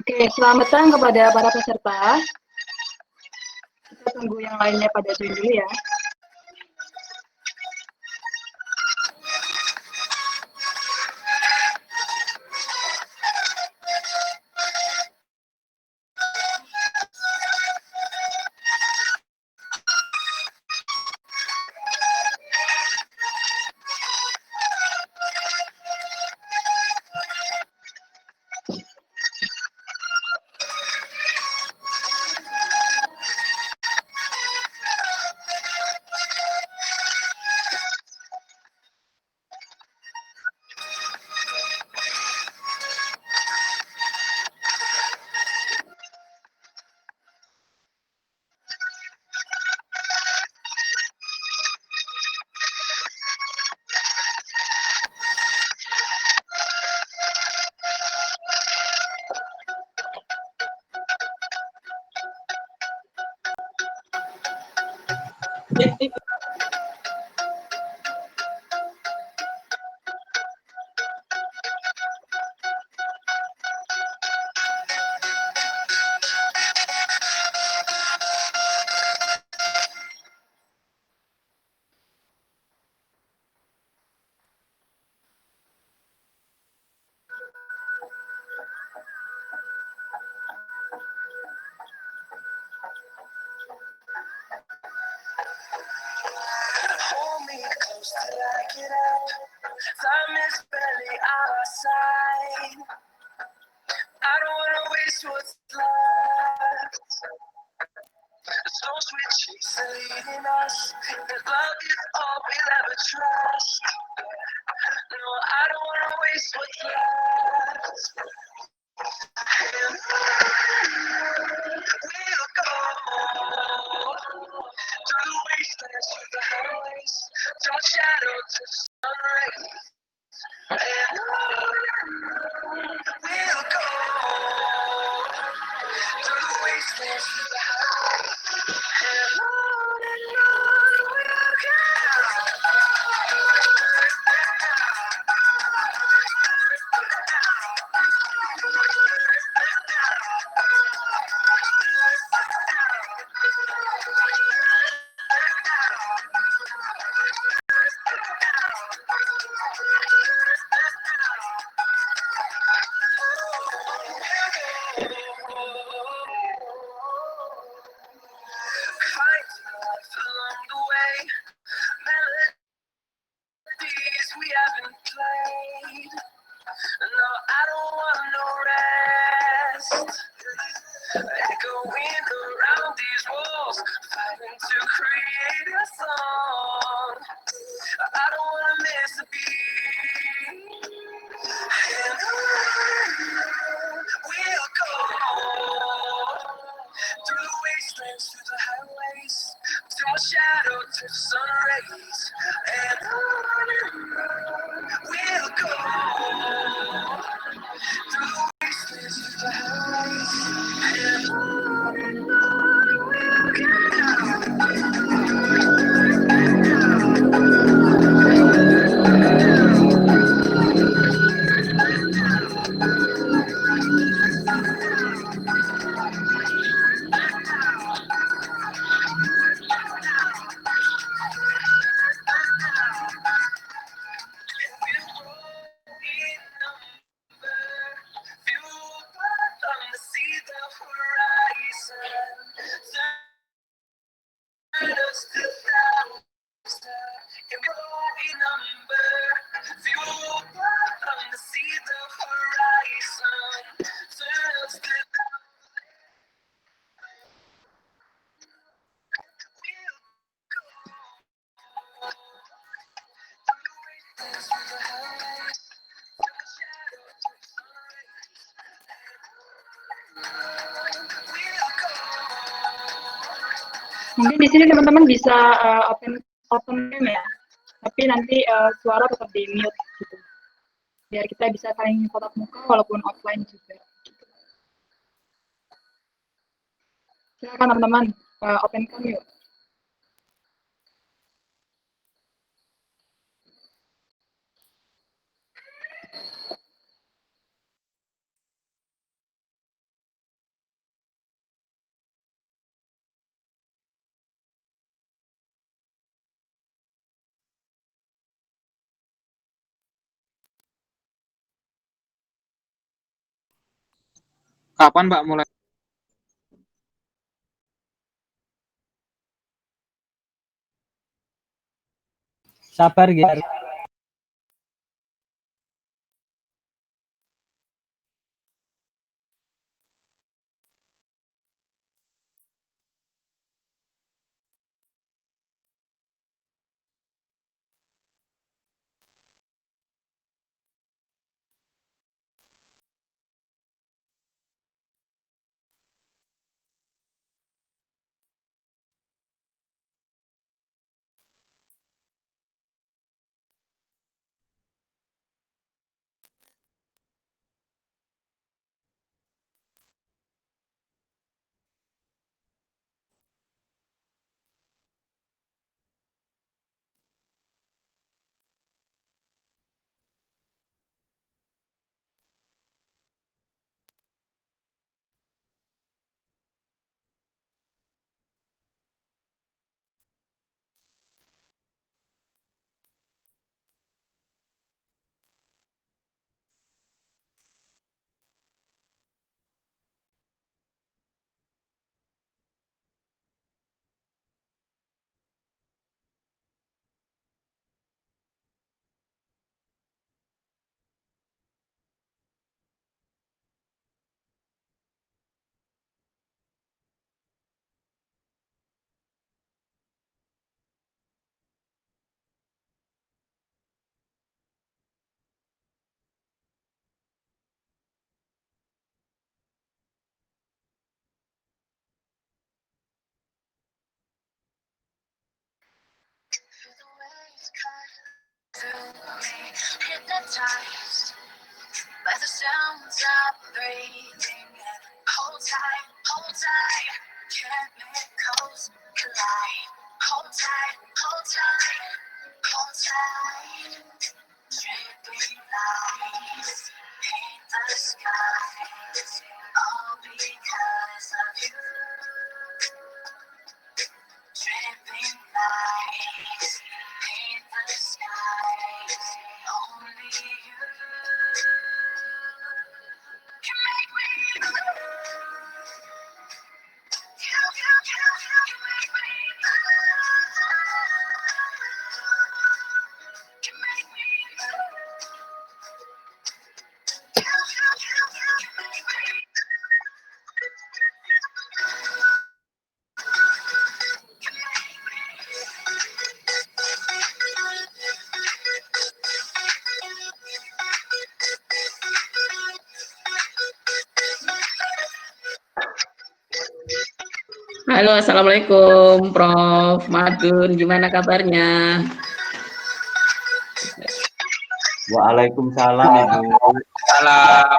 Oke, selamat datang kepada para peserta. Kita tunggu yang lainnya pada join dulu ya. Hold me close till I get up. Time is barely on our side. I don't wanna waste what's left. So sweet chasing leading us. That love is all we'll ever trust. No, I don't wanna waste what's left. And we'll go And we'll go through the wastelands, through the highways, and on we'll go. Finding life along the way, melodies we haven't played. No, I don't want no rest. Echoing around these walls, fighting to create a song. I don't wanna miss a beat. And on we'll go through the wastelands, through the highways, till my shadow touches sun rays. And on we'll go through the wastelands, through the highways, and on we'll go. Mungkin di sini teman-teman bisa open open cam ya, tapi nanti suara tetap di mute gitu, biar kita bisa saling tatap muka walaupun offline juga. Silakan teman-teman open cam yuk. Kapan Mbak mulai? Sabar Ger. Hit the hypnotized by the sounds I'm breathing in. Hold tight, chemicals collide. Hold tight, hold tight, hold tight. Dripping lights paint the skies, all because of you. Dripping lights paint the skies, only you can make me blue. You can make me blue. Can make me blue. You can make me Halo, Assalamualaikum, Prof. Madun, gimana kabarnya? Waalaikumsalam Ibu. Salam.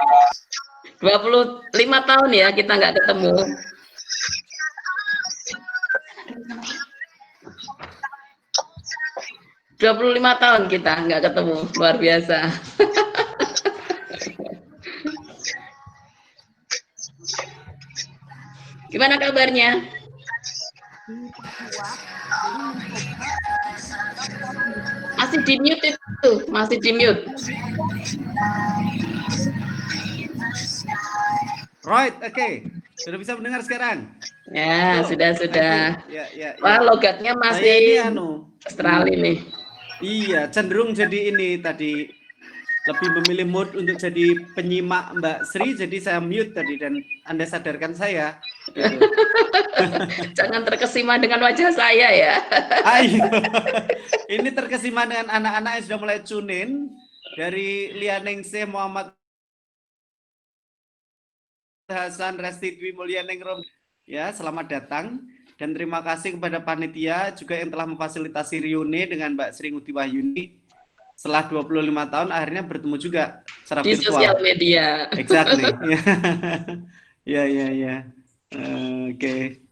25 tahun ya kita nggak ketemu. ...25 tahun kita nggak ketemu, luar biasa. Gimana kabarnya? Masih di mute itu, masih di mute. Right, oke. Sudah bisa mendengar sekarang? Ya, sudah. Ya. Wah, logatnya masih Saya ini Australia nih. Iya, cenderung jadi ini tadi lebih memilih mood untuk jadi penyimak Mbak Sri, jadi saya mute tadi dan Anda sadarkan saya. Gitu. Jangan terkesima dengan wajah saya ya. Ayo. Ini terkesima dengan anak-anak yang sudah mulai tune in dari Lianingsih, Muhammad Hasan, Resti Dwi Mulyaningrum. Ya, selamat datang dan terima kasih kepada panitia juga yang telah memfasilitasi reuni dengan Mbak Sri Ngutiwahyuni. Setelah 25 tahun akhirnya bertemu juga secara Di virtual. sosial media. Exactly. Ya. Oke.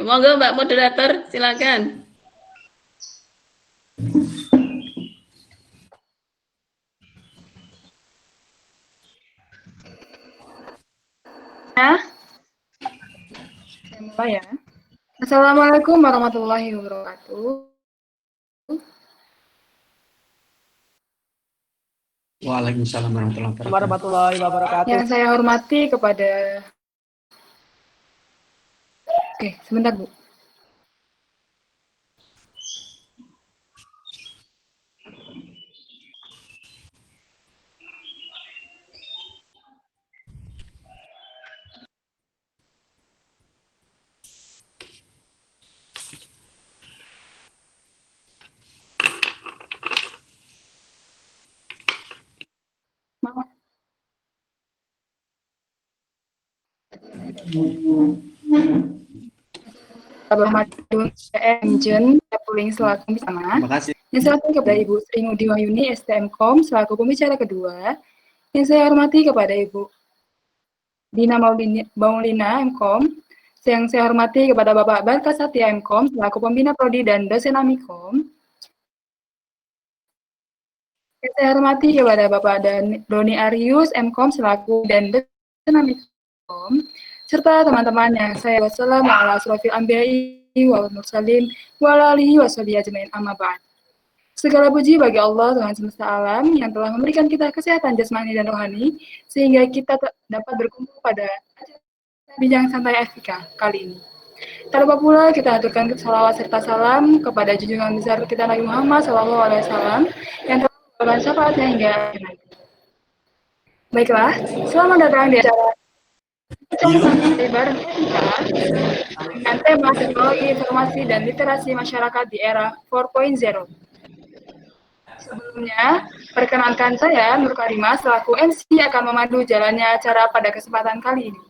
Monggo Mbak Moderator, silakan. Saya mulai ya. Assalamualaikum warahmatullahi wabarakatuh. Waalaikumsalam warahmatullahi wabarakatuh. Warahmatullahi wabarakatuh. Yang saya hormati kepada... Oke, sebentar Bu. Madun Enjen Puling selaku pembicara. Terima kasih. Yang saya hormati kepada Ibu Sri Ngutiwahyuni STMkom selaku pembicara kedua. Yang saya hormati kepada Ibu Dina Maulina MKom. Yang saya hormati kepada Bapak Barka Satya MKom selaku pembina prodi dan dosen Amikom. Yang saya hormati kepada Bapak Doni Arius MKom selaku dan dosen Amikom. Serta teman-teman yang saya wassalamualaikum Segala puji bagi Allah Tuhan semesta alam yang telah memberikan kita kesehatan jasmani dan rohani sehingga kita dapat berkumpul pada bincang santai Afrika kali ini. Tak lupa pula kita aturkan salawat serta salam kepada junjungan besar kita Nabi Muhammad SAW yang telah memberikan syafaatnya hingga akhir nanti. Baiklah, selamat datang di acara bareng Etika dengan tema teknologi informasi dan literasi masyarakat di era 4.0. Sebelumnya, perkenalkan saya Nur Karimah selaku MC akan memandu jalannya acara pada kesempatan kali ini.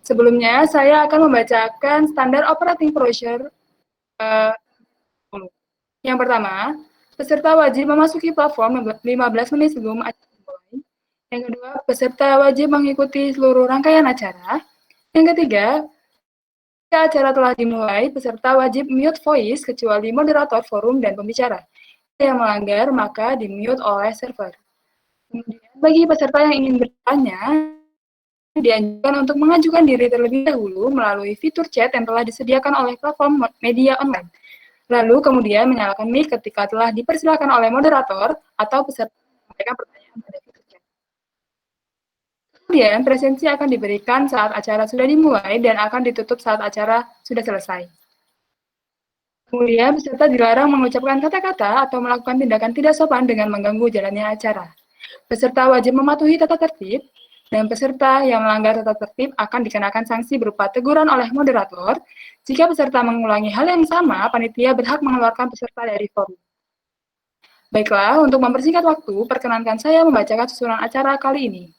Sebelumnya, saya akan membacakan standar operating procedure Yang pertama, peserta wajib memasuki platform 15 menit sebelum acara dimulai. Yang kedua, peserta wajib mengikuti seluruh rangkaian acara. Yang ketiga, ketika acara telah dimulai, peserta wajib mute voice kecuali moderator forum dan pembicara. Yang melanggar, maka di-mute oleh server. Kemudian, bagi peserta yang ingin bertanya, dianjurkan untuk mengajukan diri terlebih dahulu melalui fitur chat yang telah disediakan oleh platform media online. Lalu kemudian menyalakan mic ketika telah dipersilakan oleh moderator atau peserta menyampaikan pertanyaan pada fitur chat. Kemudian presensi akan diberikan saat acara sudah dimulai dan akan ditutup saat acara sudah selesai. Kemudian peserta dilarang mengucapkan kata-kata atau melakukan tindakan tidak sopan dengan mengganggu jalannya acara. Peserta wajib mematuhi tata tertib, dan peserta yang melanggar tata tertib akan dikenakan sanksi berupa teguran oleh moderator. Jika peserta mengulangi hal yang sama, panitia berhak mengeluarkan peserta dari forum. Baiklah, untuk mempersingkat waktu, perkenankan saya membacakan susunan acara kali ini.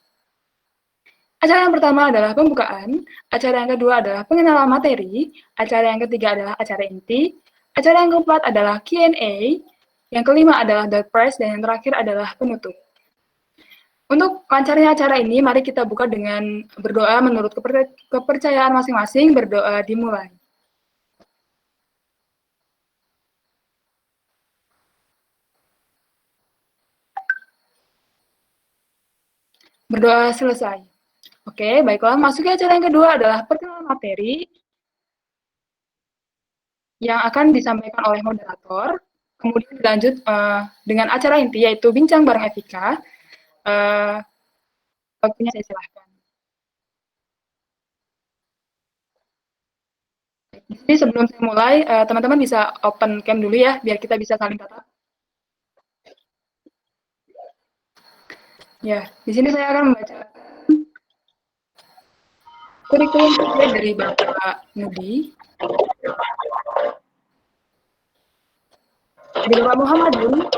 Acara yang pertama adalah pembukaan, acara yang kedua adalah pengenalan materi, acara yang ketiga adalah acara inti, acara yang keempat adalah Q&A, yang kelima adalah door prize, dan yang terakhir adalah penutup. Untuk lancarnya acara ini, mari kita buka dengan berdoa menurut kepercayaan masing-masing. Berdoa dimulai. Berdoa selesai. Oke, baiklah. Masuki acara yang kedua adalah perkenalan materi yang akan disampaikan oleh moderator. Kemudian dilanjut dengan acara inti, yaitu bincang bareng etika. Waktunya saya silahkan. Jadi sebelum saya mulai, teman-teman bisa open cam dulu ya, biar kita bisa saling tatap. Ya, di sini saya akan membaca kurikulum kerja dari Bapak Nudi. Dari Bapak Muhammadun.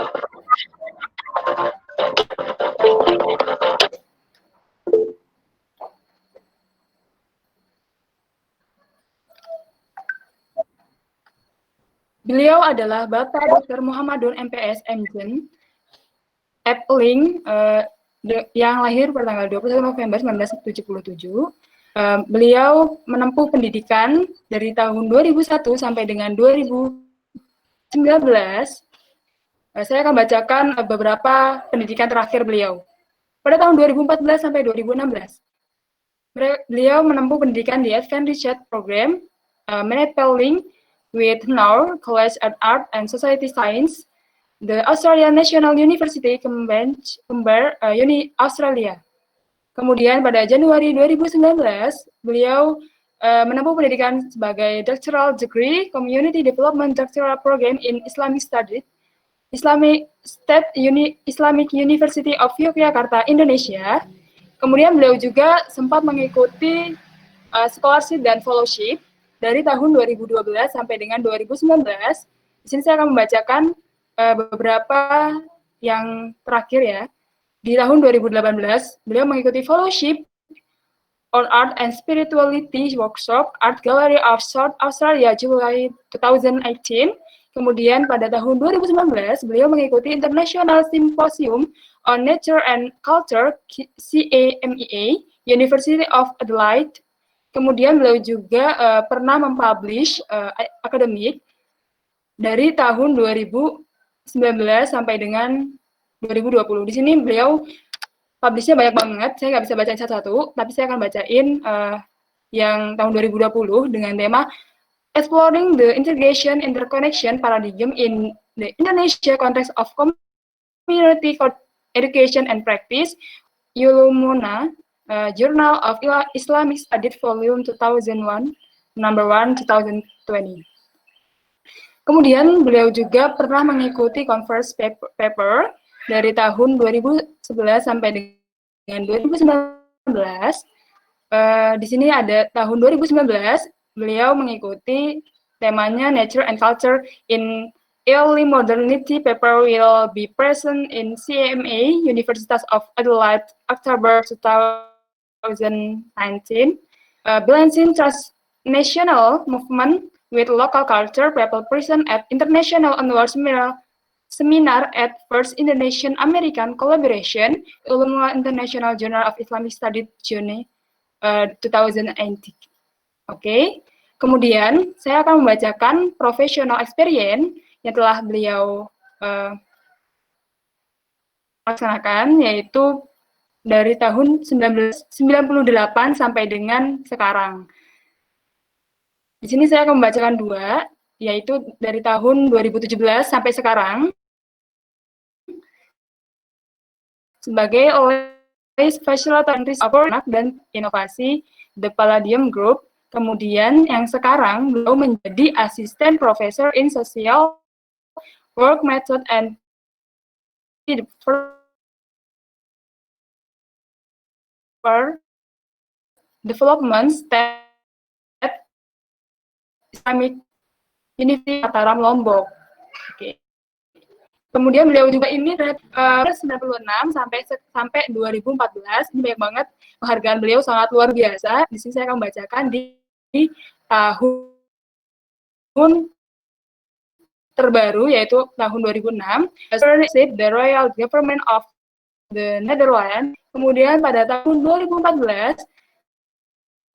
Beliau adalah Bapak Dr. Muhammadun MPS Mgen, Epling, yang lahir pada tanggal 21 November 1977. Beliau menempuh pendidikan dari tahun 2001 sampai dengan 2019. Saya akan bacakan beberapa pendidikan terakhir beliau. Pada tahun 2014 sampai 2016, beliau menempuh pendidikan di Advanced Research Program, Management with Knorr College of Art and Society Science, the Australian National University, Canberra, Australia. Kemudian pada Januari 2019, beliau menempuh pendidikan sebagai Doctoral Degree, Community Development Doctoral Program in Islamic Studies, Islamic University of Yogyakarta, Indonesia. Kemudian beliau juga sempat mengikuti scholarship dan fellowship dari tahun 2012 sampai dengan 2019. Di sini saya akan membacakan beberapa yang terakhir ya. Di tahun 2018, beliau mengikuti fellowship on Art and Spirituality Workshop Art Gallery of South Australia, July 2018. Kemudian pada tahun 2019, beliau mengikuti International Symposium on Nature and Culture, CAMEA, University of Adelaide. Kemudian beliau juga pernah mempublish akademik dari tahun 2019 sampai dengan 2020. Di sini beliau publishnya banyak banget, saya nggak bisa bacain satu-satu, tapi saya akan bacain yang tahun 2020 dengan tema Exploring the Integration Interconnection Paradigm in the Indonesia Context of Community Education and Practice, Yulumuna, Journal of Islamic Studies, Volume 2001, Number 1, 2020. Kemudian beliau juga pernah mengikuti conference paper dari tahun 2011 sampai dengan 2019. Di sini ada tahun 2019, beliau mengikuti temanya Nature and Culture in Early Modernity paper will be present in CMA, University of Adelaide, October 2019. Balancing Transnational Movement with local culture, people present at International Annual Seminar at First Indonesian American Collaboration, Ulumullah International Journal of Islamic Studies, June 2018. Oke. Kemudian saya akan membacakan professional experience yang telah beliau laksanakan, yaitu dari tahun 1998 sampai dengan sekarang. Di sini saya akan membacakan dua, yaitu dari tahun 2017 sampai sekarang, sebagai oleh Special Attendees Award dan Inovasi The Palladium Group. Kemudian yang sekarang beliau menjadi Asisten Profesor in Social Work Method and Development at Islamic University Mataram, Lombok. Oke. Kemudian beliau juga ini 96 sampai 2014. Ini banyak banget penghargaan beliau, sangat luar biasa. Di sini saya akan membacakan di tahun terbaru, yaitu tahun 2006, received the Royal Government of the Netherlands. Kemudian pada tahun 2014,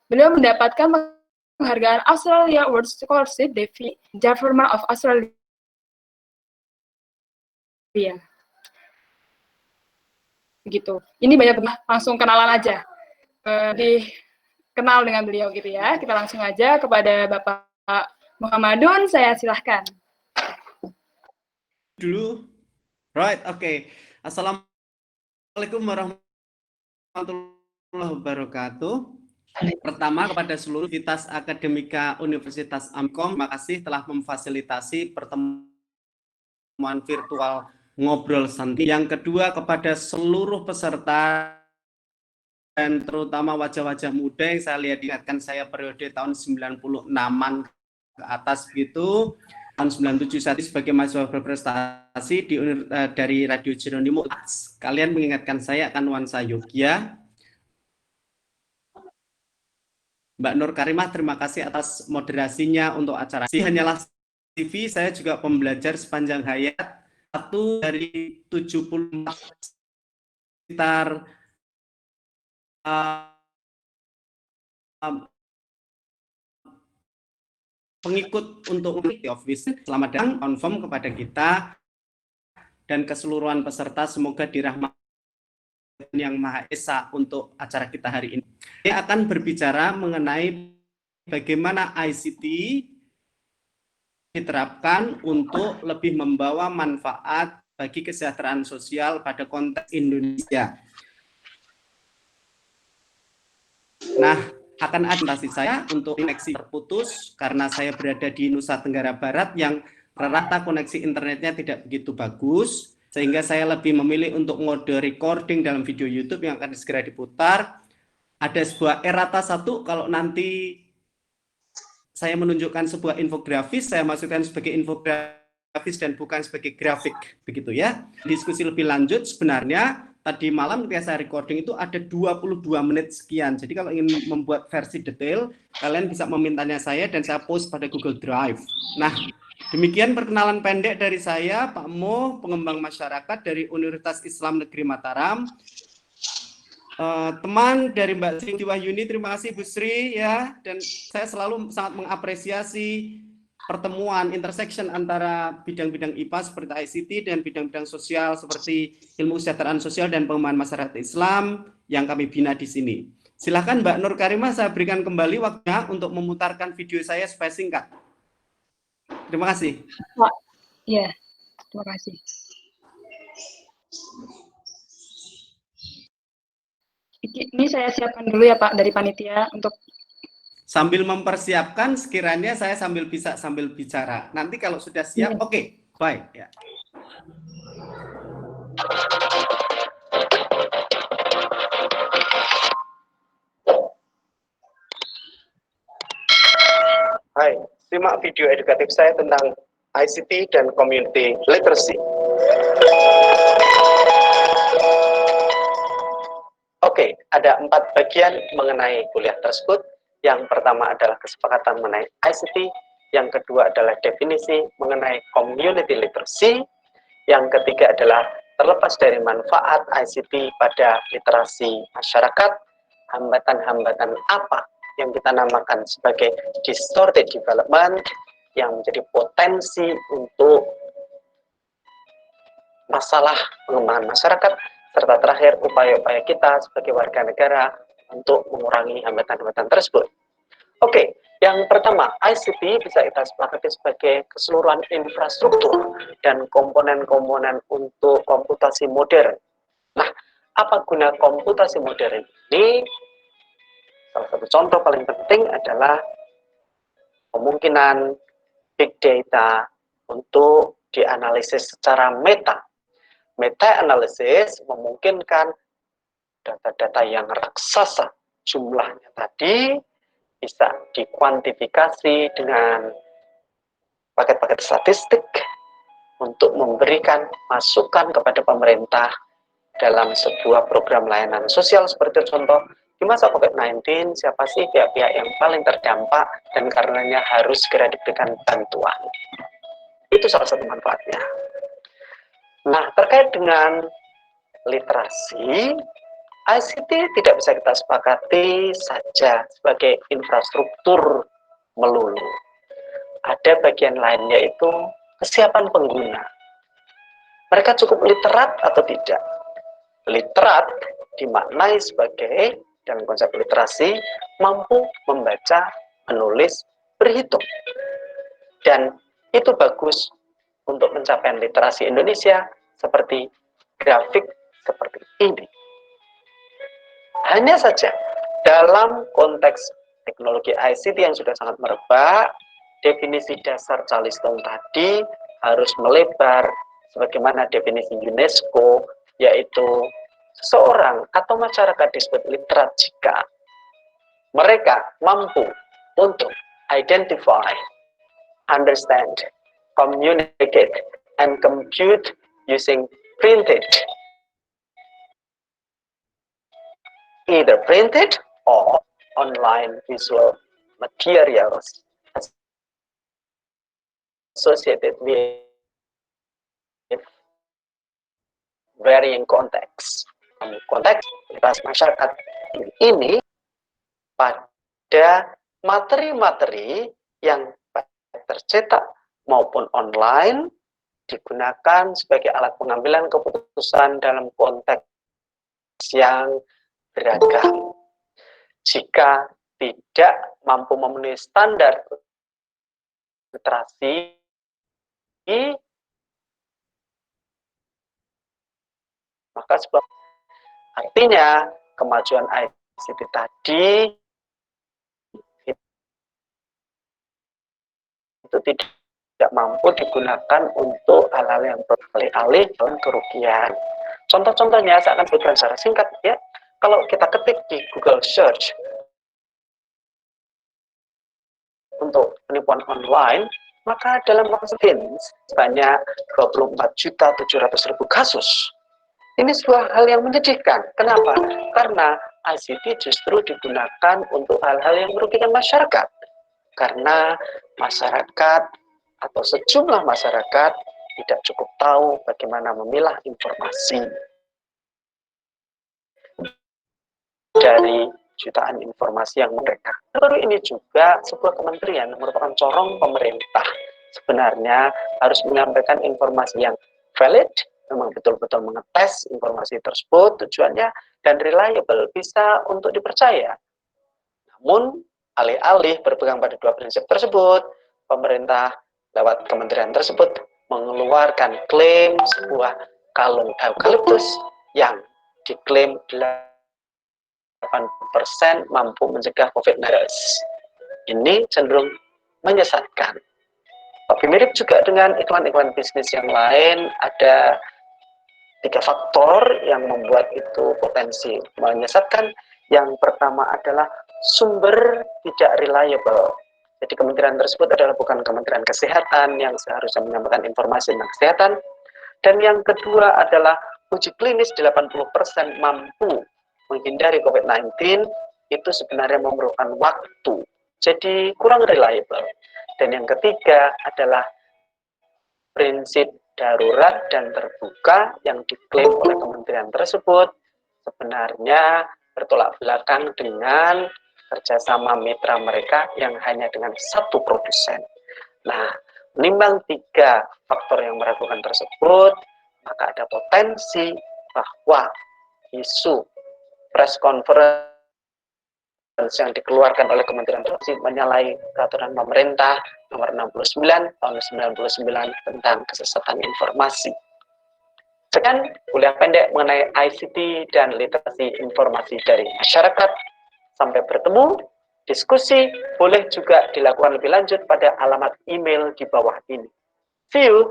beliau mendapatkan penghargaan Australia World Scholarship dari Government of Australia. Begitu. Ini banyak banget, langsung kenalan aja. Kenal dengan beliau gitu ya. Kita langsung aja kepada Bapak Muhammadun, saya silahkan. Dulu, right, oke. Assalamualaikum warahmatullahi wabarakatuh. Pertama, kepada seluruh Universitas Akademika Universitas Amkom, terima kasih telah memfasilitasi pertemuan virtual Ngobrol Santai. Yang kedua, kepada seluruh peserta dan terutama wajah-wajah muda yang saya lihat, diingatkan saya periode tahun 96-an ke atas gitu, tahun 97 saat ini sebagai mahasiswa berprestasi dari Radio Jeronimo. Kalian mengingatkan saya akan nuansa Yogyakarta. Mbak Nur Karimah, terima kasih atas moderasinya untuk acara. Hanyalah TV, saya juga pembelajar sepanjang hayat. Satu dari 74 sekitar pengikut untuk office. Selamat datang, confirm kepada kita dan keseluruhan peserta, semoga dirahmati yang Maha Esa untuk acara kita hari ini. Saya akan berbicara mengenai bagaimana ICT diterapkan untuk lebih membawa manfaat bagi kesejahteraan sosial pada konteks Indonesia. Nah, akan ada presentasi saya untuk koneksi terputus karena saya berada di Nusa Tenggara Barat yang rata koneksi internetnya tidak begitu bagus, sehingga saya lebih memilih untuk mode recording dalam video YouTube yang akan segera diputar. Ada sebuah errata 1, kalau nanti saya menunjukkan sebuah infografis, saya masukkan sebagai infografis dan bukan sebagai grafik, begitu ya. Diskusi lebih lanjut, sebenarnya tadi malam ketika saya recording itu ada 22 menit sekian. Jadi kalau ingin membuat versi detail, kalian bisa memintanya saya dan saya post pada Google Drive. Nah, demikian perkenalan pendek dari saya, Pak Mo, pengembang masyarakat dari Universitas Islam Negeri Mataram. Teman dari Mbak Sri Wahyuni, terima kasih Bu Sri ya, dan saya selalu sangat mengapresiasi pertemuan intersection antara bidang-bidang IPA seperti ICT dan bidang-bidang sosial seperti ilmu kesejahteraan sosial dan pengembangan masyarakat Islam yang kami bina di sini. Silakan Mbak Nur Karimah, saya berikan kembali waktunya untuk memutarkan video saya supaya singkat. Terima kasih. Ya, terima kasih. Ini saya siapkan dulu ya Pak dari panitia untuk sambil mempersiapkan, sekiranya saya sambil bicara. Nanti kalau sudah siap, oke, baik ya. Hai, simak video edukatif saya tentang ICT dan Community Literacy. Oke, ada 4 bagian mengenai kuliah tersebut. Yang pertama adalah kesepakatan mengenai ICT, Yang kedua adalah definisi mengenai community literacy. Yang ketiga adalah terlepas dari manfaat ICT pada literasi masyarakat, hambatan-hambatan apa yang kita namakan sebagai distorted development yang menjadi potensi untuk masalah pengembangan masyarakat, serta terakhir upaya-upaya kita sebagai warga negara untuk mengurangi hambatan-hambatan tersebut. Oke, yang pertama, ICT bisa kita sepakati sebagai keseluruhan infrastruktur dan komponen-komponen untuk komputasi modern. Nah, apa guna komputasi modern ini? Salah satu contoh paling penting adalah kemungkinan big data untuk dianalisis secara meta. Meta-analisis memungkinkan data-data yang raksasa jumlahnya tadi bisa dikuantifikasi dengan paket-paket statistik untuk memberikan masukan kepada pemerintah dalam sebuah program layanan sosial. Seperti contoh, di masa COVID-19, siapa sih pihak-pihak yang paling terdampak dan karenanya harus segera diberikan bantuan. Itu salah satu manfaatnya. Nah, terkait dengan literasi, ICT tidak bisa kita sepakati saja sebagai infrastruktur melulu. Ada bagian lain, yaitu kesiapan pengguna. Mereka cukup literat atau tidak? Literat dimaknai sebagai, dalam konsep literasi, mampu membaca, menulis, berhitung. Dan itu bagus untuk pencapaian literasi Indonesia seperti grafik seperti ini. Hanya saja dalam konteks teknologi ICT yang sudah sangat merebak, definisi dasar Charles Stone tadi harus melebar sebagaimana definisi UNESCO, yaitu seseorang atau masyarakat disebut literat jika mereka mampu untuk identify, understand, communicate, and compute using either printed or online visual materials associated with varying context. Konteks literasi masyarakat ini pada materi-materi yang baik tercetak maupun online digunakan sebagai alat pengambilan keputusan dalam konteks yang beragam. Jika tidak mampu memenuhi standar literasi, maka sebab artinya kemajuan ICT tadi itu tidak mampu digunakan untuk hal-hal yang beralih-alih dan kerugian. Contoh-contohnya saya akan sebutkan secara singkat ya. Kalau kita ketik di Google Search untuk penipuan online, maka dalam waktu sebanyak 24.700.000 kasus. Ini sebuah hal yang menyedihkan. Kenapa? Karena ICT justru digunakan untuk hal-hal yang merugikan masyarakat. Karena masyarakat atau sejumlah masyarakat tidak cukup tahu bagaimana memilah informasi dari jutaan informasi yang mereka. Baru ini juga sebuah kementerian merupakan corong pemerintah. Sebenarnya harus menyampaikan informasi yang valid, memang betul-betul mengetes informasi tersebut tujuannya dan reliable, bisa untuk dipercaya. Namun alih-alih berpegang pada dua prinsip tersebut, pemerintah lewat kementerian tersebut mengeluarkan klaim sebuah kalung eukaliptus yang diklaim 80% mampu mencegah COVID-19. Ini cenderung menyesatkan. Tapi mirip juga dengan iklan-iklan bisnis yang lain, ada 3 faktor yang membuat itu potensi menyesatkan. Yang pertama adalah sumber tidak reliable. Jadi kementerian tersebut adalah bukan kementerian kesehatan yang seharusnya menyampaikan informasi tentang kesehatan. Dan yang kedua adalah uji klinis 80% mampu menghindari COVID-19 itu sebenarnya memerlukan waktu. Jadi kurang reliable. Dan yang ketiga adalah prinsip darurat dan terbuka yang diklaim oleh kementerian tersebut sebenarnya bertolak belakang dengan kerjasama mitra mereka yang hanya dengan satu produsen. Nah, menimbang tiga faktor yang meragukan tersebut, maka ada potensi bahwa isu press conference yang dikeluarkan oleh Kementerian Informasi menyalahi peraturan pemerintah nomor 69 tahun 99 tentang kesesatan informasi. Sekian kuliah pendek mengenai ICT dan literasi informasi dari masyarakat. Sampai bertemu. Diskusi boleh juga dilakukan lebih lanjut pada alamat email di bawah ini. See you.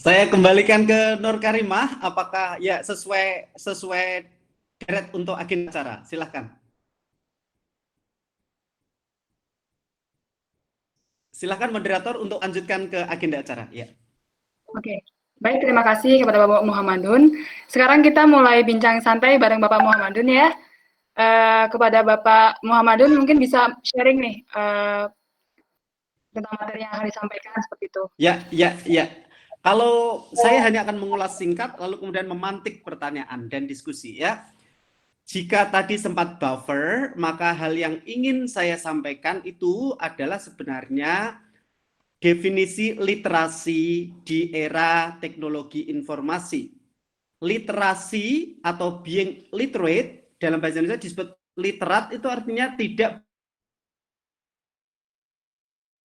Saya kembalikan ke Nur Karimah. Apakah ya sesuai deret untuk agenda acara? Silahkan. Silahkan moderator untuk lanjutkan ke agenda acara. Ya. Oke, baik, terima kasih kepada Bapak Muhammadun. Sekarang kita mulai bincang santai bareng Bapak Muhammadun ya. Kepada Bapak Muhammadun mungkin bisa sharing nih tentang materi yang akan disampaikan seperti itu. Ya. Kalau saya hanya akan mengulas singkat, lalu kemudian memantik pertanyaan dan diskusi ya. Jika tadi sempat buffer, maka hal yang ingin saya sampaikan itu adalah sebenarnya definisi literasi di era teknologi informasi. Literasi atau being literate dalam bahasa Indonesia disebut literat, itu artinya tidak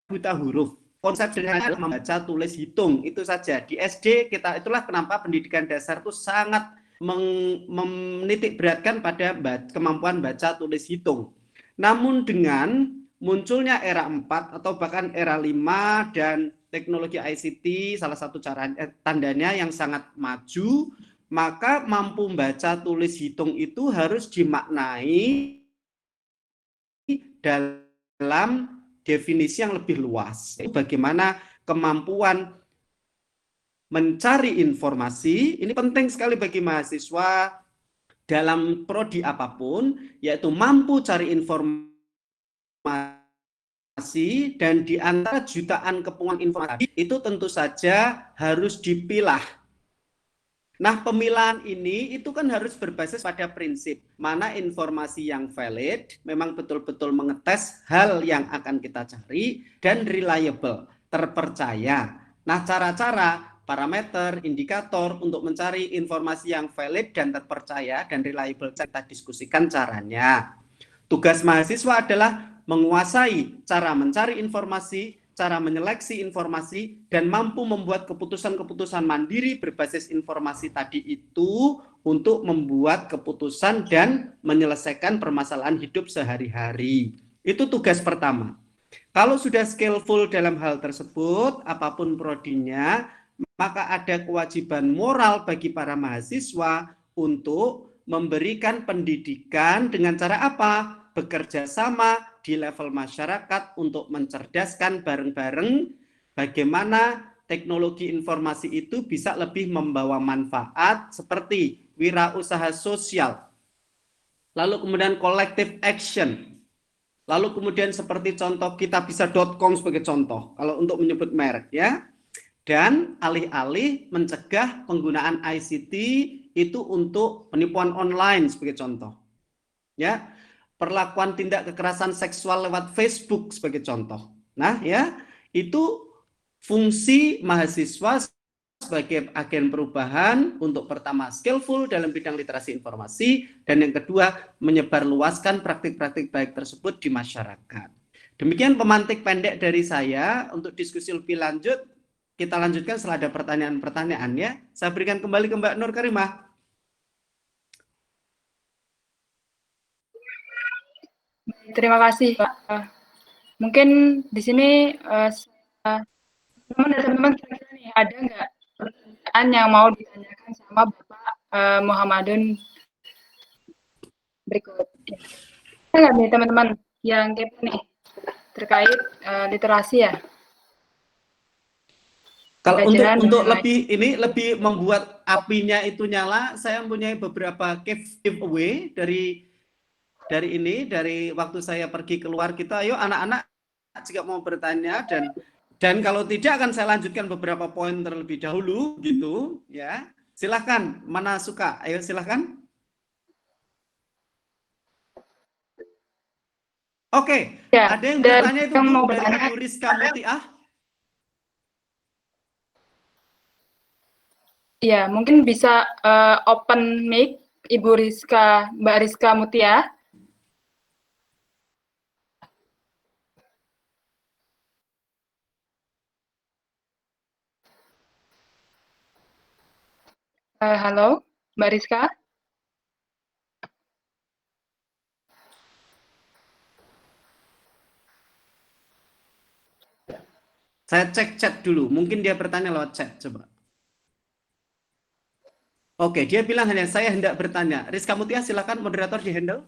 buta huruf. Konsep adalah membaca, tulis, hitung, itu saja. Di SD kita, itulah kenapa pendidikan dasar itu sangat menitik beratkan pada kemampuan baca, tulis, hitung. Namun dengan munculnya era 4 atau bahkan era 5 dan teknologi ICT, salah satu cara tandanya yang sangat maju, maka mampu baca, tulis, hitung itu harus dimaknai dalam definisi yang lebih luas. Bagaimana kemampuan mencari informasi, ini penting sekali bagi mahasiswa dalam prodi apapun, yaitu mampu cari informasi, dan di antara jutaan kepungan informasi itu tentu saja harus dipilah. Nah, pemilahan ini itu kan harus berbasis pada prinsip mana informasi yang valid, memang betul-betul mengetes hal yang akan kita cari, dan reliable, terpercaya. Nah, cara-cara, parameter, indikator untuk mencari informasi yang valid dan terpercaya dan reliable kita diskusikan caranya. Tugas mahasiswa adalah menguasai cara mencari informasi, cara menyeleksi informasi, dan mampu membuat keputusan-keputusan mandiri berbasis informasi tadi itu untuk membuat keputusan dan menyelesaikan permasalahan hidup sehari-hari. Itu tugas pertama. Kalau sudah skillful dalam hal tersebut, apapun prodinya, maka ada kewajiban moral bagi para mahasiswa untuk memberikan pendidikan dengan cara apa? Bekerja sama di level masyarakat untuk mencerdaskan bareng-bareng bagaimana teknologi informasi itu bisa lebih membawa manfaat seperti wirausaha sosial, lalu kemudian collective action, lalu kemudian seperti contoh kitabisa.com sebagai contoh kalau untuk menyebut merek ya. Dan alih-alih mencegah penggunaan ICT itu untuk penipuan online sebagai contoh. Ya, perlakuan tindak kekerasan seksual lewat Facebook sebagai contoh. Nah, ya, itu fungsi mahasiswa sebagai agen perubahan untuk pertama skillful dalam bidang literasi informasi, dan yang kedua menyebarluaskan praktik-praktik baik tersebut di masyarakat. Demikian pemantik pendek dari saya. Untuk diskusi lebih lanjut kita lanjutkan setelah ada pertanyaan-pertanyaan ya. Saya berikan kembali ke Mbak Nur Karimah. Terima kasih, Pak. Mungkin di sini teman-teman kira-kira nih ada nggak pertanyaan yang mau ditanyakan sama Bapak Muhammadun berikut? Ada nggak nih teman-teman yang kepo nih terkait literasi ya? Kalau jajan, dan untuk lain-lain. lebih membuat apinya itu nyala, saya mempunyai beberapa giveaway dari waktu saya pergi keluar kita. Ayo anak-anak jika mau bertanya, dan kalau tidak akan saya lanjutkan beberapa poin terlebih dahulu gitu ya. Silahkan, mana suka? Ayo silahkan. Oke, Ya, ada yang dan bertanya itu yang Bu mau dari bertanya, Ibu Rizka Mutiah. ya mungkin bisa open mic Ibu Rizka, Mbak Rizka Mutia. Halo, Mbak Rizka. Saya cek chat dulu, mungkin dia bertanya lewat chat, coba. Oke, dia bilang hanya saya hendak bertanya. Rizka Mutia, silakan moderator di handle.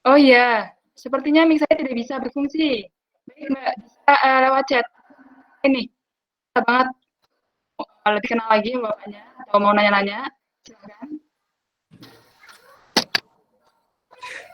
Oh iya, sepertinya mic saya tidak bisa berfungsi. Baik Mbak, bisa lewat chat. Ini, bisa banget lebih kenal lagi Bapaknya, atau mau nanya-nanya, silakan.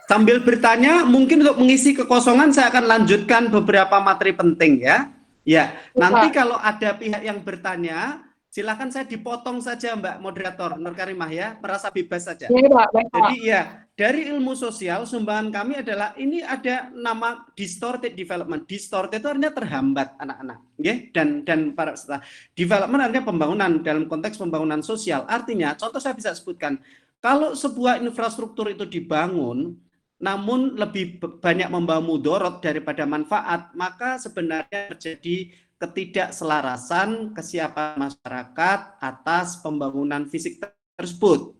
Sambil bertanya, mungkin untuk mengisi kekosongan saya akan lanjutkan beberapa materi penting ya. Ya, nanti kalau ada pihak yang bertanya, silakan saya dipotong saja Mbak Moderator Nur Karimah ya, merasa bebas saja. Iya Pak, baik Pak. Jadi ya, dari ilmu sosial sumbangan kami adalah ini ada nama distorted development. Distorted itu artinya terhambat anak-anak, ya. Dan para peserta. Development artinya pembangunan dalam konteks pembangunan sosial. Artinya, contoh saya bisa sebutkan, kalau sebuah infrastruktur itu dibangun namun lebih banyak membawa mudarat daripada manfaat, maka sebenarnya terjadi ketidakselarasan kesiapan masyarakat atas pembangunan fisik tersebut.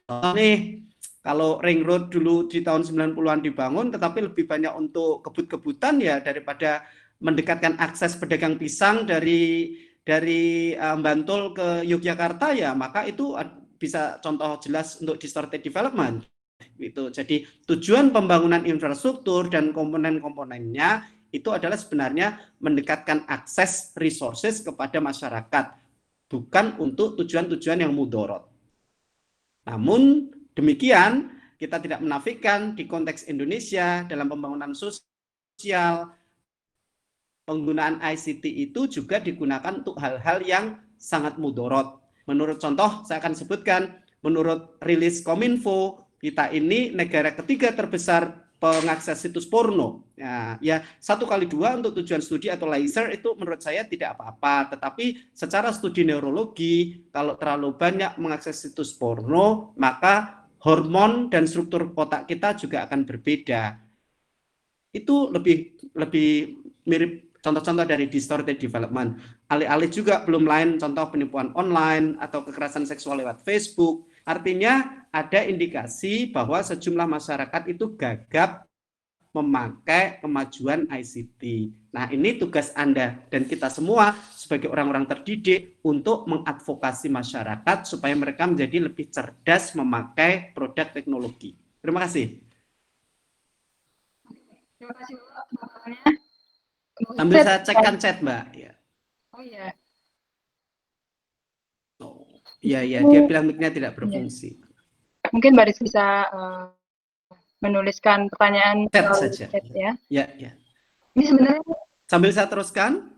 Contoh nih, kalau ring road dulu di tahun 90-an dibangun, tetapi lebih banyak untuk kebut-kebutan ya daripada mendekatkan akses pedagang pisang dari Bantul ke Yogyakarta ya, maka itu bisa contoh jelas untuk distorted development. Itu. Jadi tujuan pembangunan infrastruktur dan komponen-komponennya itu adalah sebenarnya mendekatkan akses resources kepada masyarakat, bukan untuk tujuan-tujuan yang mudarat. Namun demikian, kita tidak menafikan di konteks Indonesia dalam pembangunan sosial, penggunaan ICT itu juga digunakan untuk hal-hal yang sangat mudarat. Menurut contoh, saya akan sebutkan, menurut rilis Kominfo, kita ini negara ketiga terbesar pengakses situs porno. Ya 1x2 untuk tujuan studi atau laser itu menurut saya tidak apa-apa. Tetapi secara studi neurologi, kalau terlalu banyak mengakses situs porno, maka hormon dan struktur otak kita juga akan berbeda. Itu lebih mirip contoh-contoh dari distorted development. Alih-alih juga belum lain contoh penipuan online atau kekerasan seksual lewat Facebook. Artinya ada indikasi bahwa sejumlah masyarakat itu gagap memakai kemajuan ICT. Nah, ini tugas Anda dan kita semua sebagai orang-orang terdidik untuk mengadvokasi masyarakat supaya mereka menjadi lebih cerdas memakai produk teknologi. Terima kasih. Terima kasih Bapak. Sambil saya cekkan chat, Mbak. Ya. Oh iya. Iya, dia bilang mic-nya tidak berfungsi. Mungkin Mbak Rizky bisa menuliskan pertanyaan chat saja. Chat, ya. Ya. Ini sebenarnya sambil saya teruskan.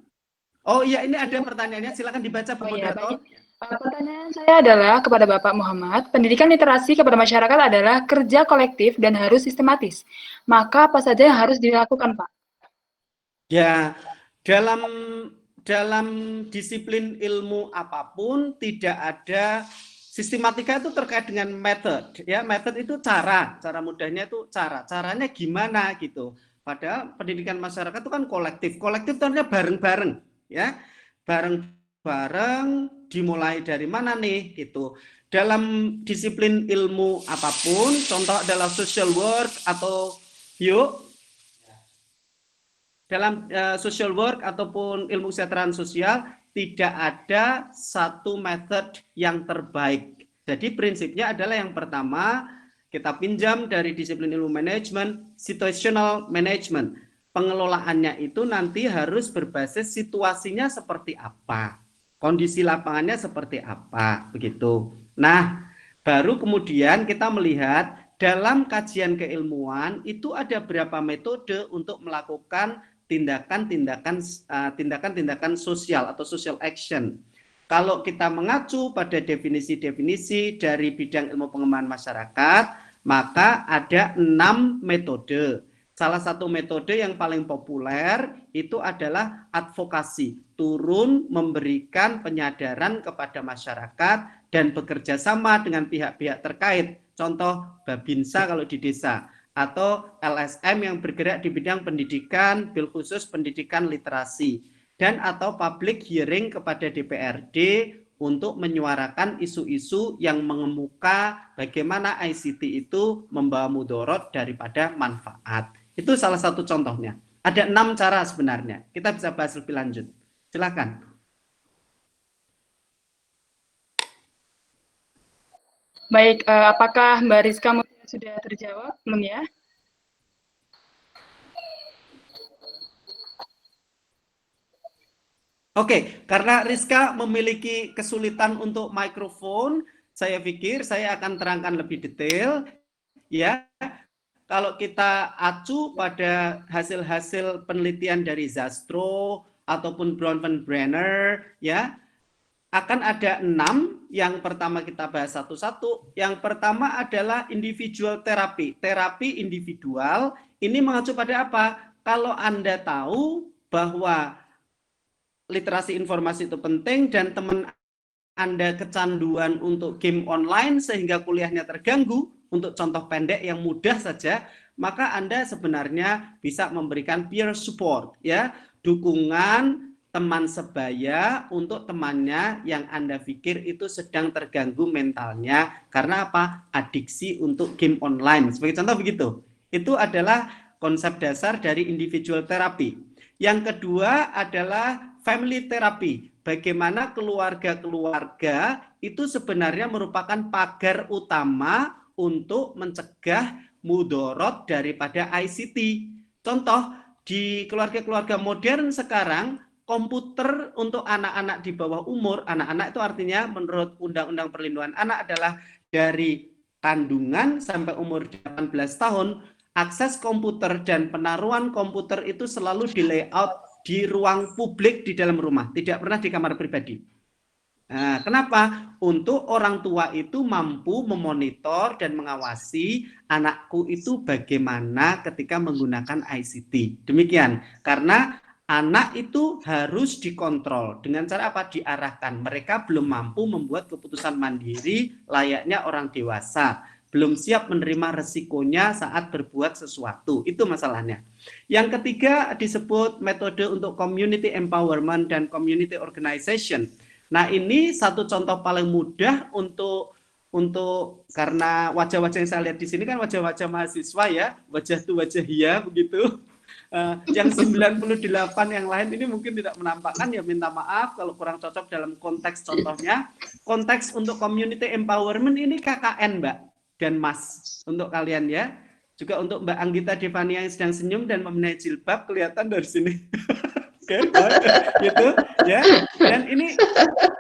Oh iya, ini ada pertanyaannya, silakan dibaca Bu Moderator. Pertanyaan saya adalah kepada Bapak Muhammad, pendidikan literasi kepada masyarakat adalah kerja kolektif dan harus sistematis. Maka apa saja yang harus dilakukan, Pak? Ya, dalam disiplin ilmu apapun tidak ada sistematika itu terkait dengan method. Ya, method itu cara mudahnya itu caranya gimana gitu. Padahal pendidikan masyarakat itu kan kolektif. Kolektif tentunya bareng-bareng, ya. Bareng-bareng dimulai dari mana nih gitu. Dalam disiplin ilmu apapun, contoh adalah social work atau dalam social work ataupun ilmu kesejahteraan sosial tidak ada satu metode yang terbaik. Jadi prinsipnya adalah yang pertama kita pinjam dari disiplin ilmu manajemen, situational management. pengelolaannya itu nanti harus berbasis situasinya seperti apa, kondisi lapangannya seperti apa, begitu. Nah, baru kemudian kita melihat dalam kajian keilmuan itu ada berapa metode untuk melakukan tindakan-tindakan sosial atau social action. Kalau kita mengacu pada definisi-definisi dari bidang ilmu pengembangan masyarakat, maka ada 6 metode. Salah satu metode yang paling populer itu adalah advokasi, turun memberikan penyadaran kepada masyarakat dan bekerja sama dengan pihak-pihak terkait. Contoh Babinsa kalau di desa, atau LSM yang bergerak di bidang pendidikan, bil khusus pendidikan literasi, dan atau public hearing kepada DPRD untuk menyuarakan isu-isu yang mengemuka bagaimana ICT itu membawa mudorot daripada manfaat. Itu salah satu contohnya. Ada 6 cara sebenarnya. Kita bisa bahas lebih lanjut. Silakan. Baik, apakah Mbak Rizka sudah terjawab? Belum ya? Oke, karena Rizka memiliki kesulitan untuk mikrofon, saya pikir saya akan terangkan lebih detail. Ya, kalau kita acu pada hasil-hasil penelitian dari Zastro ataupun Bronfenbrenner, ya, akan ada 6. Yang pertama kita bahas satu-satu. Yang pertama adalah individual terapi. Terapi individual ini mengacu pada apa? Kalau Anda tahu bahwa literasi informasi itu penting dan teman Anda kecanduan untuk game online sehingga kuliahnya terganggu, untuk contoh pendek yang mudah saja, maka Anda sebenarnya bisa memberikan peer support, ya, dukungan teman sebaya untuk temannya yang Anda pikir itu sedang terganggu mentalnya karena apa? Adiksi untuk game online. Sebagai contoh begitu. Itu adalah konsep dasar dari individual therapy. Yang kedua adalah family therapy. Bagaimana keluarga-keluarga itu sebenarnya merupakan pagar utama untuk mencegah mudorot daripada ICT. Contoh, di keluarga-keluarga modern sekarang, komputer untuk anak-anak di bawah umur, anak-anak itu artinya menurut Undang-Undang Perlindungan Anak adalah dari kandungan sampai umur 18 tahun, akses komputer dan penaruhan komputer itu selalu di layout di ruang publik di dalam rumah, tidak pernah di kamar pribadi. Nah, kenapa? Untuk orang tua itu mampu memonitor dan mengawasi anakku itu bagaimana ketika menggunakan ICT. Demikian, karena anak itu harus dikontrol dengan cara apa? Diarahkan. Mereka belum mampu membuat keputusan mandiri layaknya orang dewasa. Belum siap menerima resikonya saat berbuat sesuatu. Itu masalahnya. Yang ketiga disebut metode untuk community empowerment dan community organization. Nah, ini satu contoh paling mudah untuk karena wajah-wajah yang saya lihat di sini kan wajah-wajah mahasiswa ya, wajah tu wajah ya begitu. Yang 98 yang lain ini mungkin tidak menampakkan, ya minta maaf kalau kurang cocok dalam konteks contohnya. Konteks untuk community empowerment ini KKN, Mbak dan Mas, untuk kalian ya. Juga untuk Mbak Anggita Devania yang sedang senyum dan memakai jilbab, kelihatan dari sini. Oke, gitu ya. Dan ini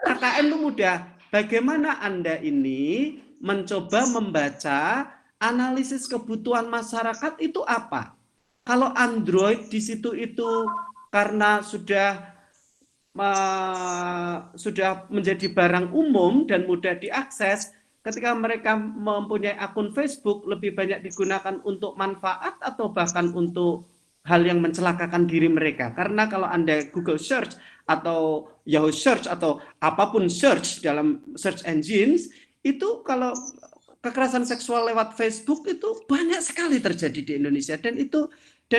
KKN itu mudah. Bagaimana Anda ini mencoba membaca analisis kebutuhan masyarakat itu apa? Kalau Android di situ itu karena sudah menjadi barang umum dan mudah diakses, ketika mereka mempunyai akun Facebook lebih banyak digunakan untuk manfaat atau bahkan untuk hal yang mencelakakan diri mereka. Karena kalau Anda Google Search atau Yahoo Search atau apapun search dalam search engines, itu kalau kekerasan seksual lewat Facebook itu banyak sekali terjadi di Indonesia, dan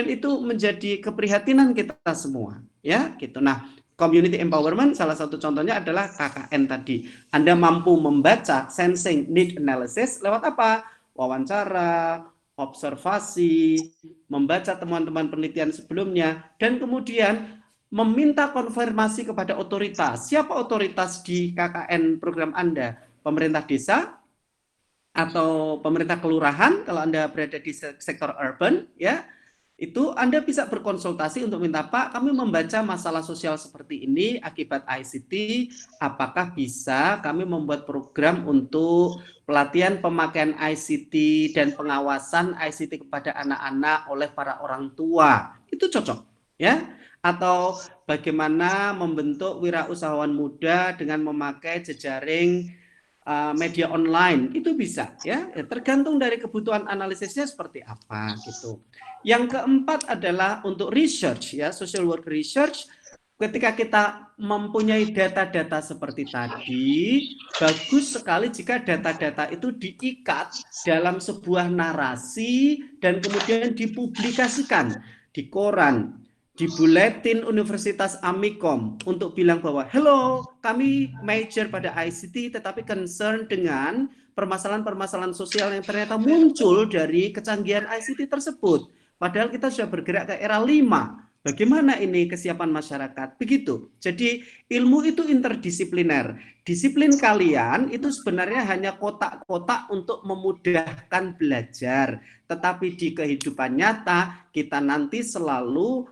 itu menjadi keprihatinan kita semua, ya gitu. Nah, community empowerment salah satu contohnya adalah KKN tadi. Anda mampu membaca sensing need analysis lewat apa? Wawancara, observasi, membaca temuan-temuan penelitian sebelumnya, dan kemudian meminta konfirmasi kepada otoritas. Siapa otoritas di KKN program Anda? Pemerintah desa atau pemerintah kelurahan kalau Anda berada di sektor urban, ya, Itu Anda bisa berkonsultasi untuk minta, Pak, kami membaca masalah sosial seperti ini akibat ICT, apakah bisa kami membuat program untuk pelatihan pemakaian ICT dan pengawasan ICT kepada anak-anak oleh para orang tua. Itu cocok, ya. Atau bagaimana membentuk wirausahawan muda dengan memakai jejaring media online, itu bisa, ya. Tergantung dari kebutuhan analisisnya seperti apa gitu. Yang keempat adalah untuk research, ya, social work research. Ketika kita mempunyai data-data seperti tadi, bagus sekali jika data-data itu diikat dalam sebuah narasi dan kemudian dipublikasikan di koran, di buletin Universitas Amikom untuk bilang bahwa, hello, kami major pada ICT tetapi concern dengan permasalahan-permasalahan sosial yang ternyata muncul dari kecanggihan ICT tersebut. Padahal kita sudah bergerak ke era 5. Bagaimana ini kesiapan masyarakat? Begitu. Jadi ilmu itu interdisipliner. Disiplin kalian itu sebenarnya hanya kotak-kotak untuk memudahkan belajar. Tetapi di kehidupan nyata kita nanti selalu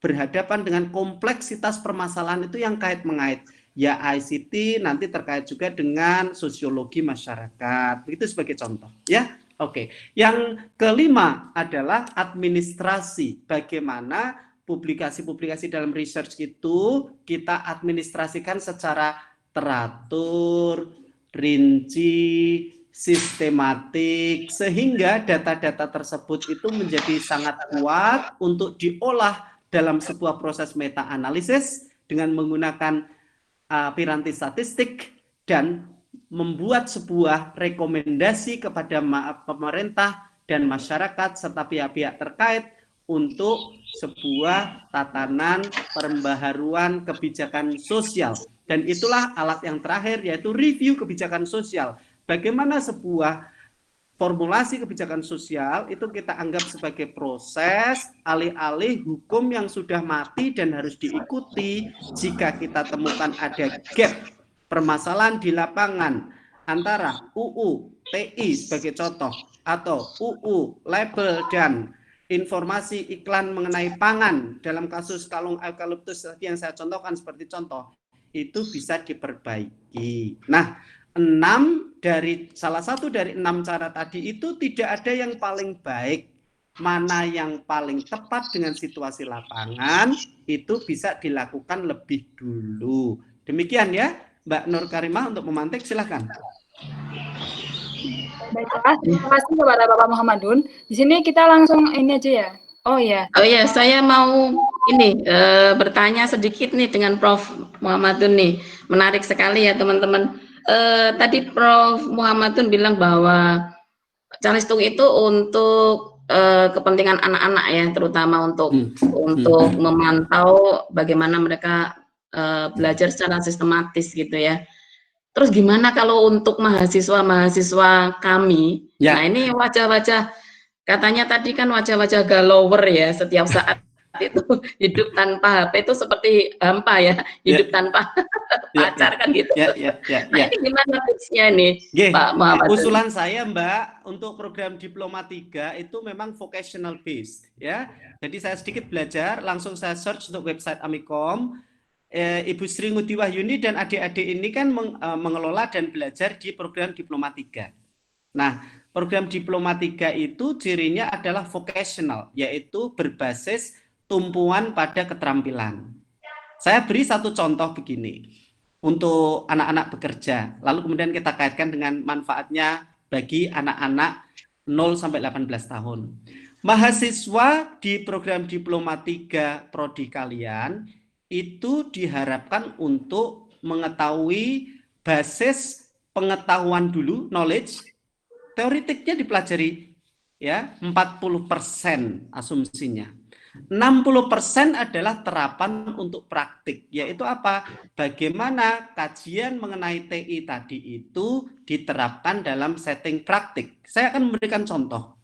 berhadapan dengan kompleksitas permasalahan itu yang kait-mengait. Ya ICT nanti terkait juga dengan sosiologi masyarakat. Begitu sebagai contoh, ya. Oke. Yang kelima adalah administrasi. Bagaimana publikasi-publikasi dalam research itu kita administrasikan secara teratur, rinci, sistematik, sehingga data-data tersebut itu menjadi sangat kuat untuk diolah dalam sebuah proses meta-analisis dengan menggunakan piranti statistik dan membuat sebuah rekomendasi kepada pemerintah dan masyarakat serta pihak-pihak terkait untuk sebuah tatanan pembaharuan kebijakan sosial. Dan itulah alat yang terakhir, yaitu review kebijakan sosial. Bagaimana sebuah formulasi kebijakan sosial itu kita anggap sebagai proses alih-alih hukum yang sudah mati dan harus diikuti jika kita temukan ada gap permasalahan di lapangan antara UU, TI sebagai contoh, atau UU, label, dan informasi iklan mengenai pangan dalam kasus kalung eukaliptus yang saya contohkan seperti contoh, itu bisa diperbaiki. Nah, salah satu dari 6 cara tadi itu tidak ada yang paling baik. Mana yang paling tepat dengan situasi lapangan itu bisa dilakukan lebih dulu. Demikian ya, Mbak Nur Karimah untuk memantik, silahkan. Baiklah, terima kasih kepada Bapak Muhammadun. Di sini kita langsung ini aja ya. Oh ya. Oh ya, saya mau ini bertanya sedikit nih dengan Prof. Muhammadun nih. Menarik sekali ya teman-teman. Tadi Prof. Muhammadun bilang bahwa Calistung itu untuk kepentingan anak-anak ya, terutama untuk memantau bagaimana mereka belajar secara sistematis gitu ya. Terus gimana kalau untuk mahasiswa kami? Ya. Nah ini wajah-wajah, katanya tadi kan wajah-wajah gallower ya, setiap saat itu hidup tanpa HP itu seperti hampa ya, hidup tanpa pacar kan gitu. Nah ini gimana tipsnya nih, Pak Muhammad? Usulan saya Mbak, untuk program Diploma 3 itu memang vocational based ya. Jadi saya sedikit belajar, langsung saya search untuk website Amikom. Ibu Sri Ngutiwahyuni dan adik-adik ini kan mengelola dan belajar di program Diploma 3. Nah, program Diploma 3 itu cirinya adalah vocational, yaitu berbasis tumpuan pada keterampilan. Saya beri satu contoh begini, untuk anak-anak bekerja, lalu kemudian kita kaitkan dengan manfaatnya bagi anak-anak 0 sampai 18 tahun. Mahasiswa di program Diploma 3 prodi kalian itu diharapkan untuk mengetahui basis pengetahuan dulu, knowledge, teoritiknya dipelajari ya 40% asumsinya. 60% adalah terapan untuk praktik, yaitu apa? Bagaimana kajian mengenai TI tadi itu diterapkan dalam setting praktik. Saya akan memberikan contoh.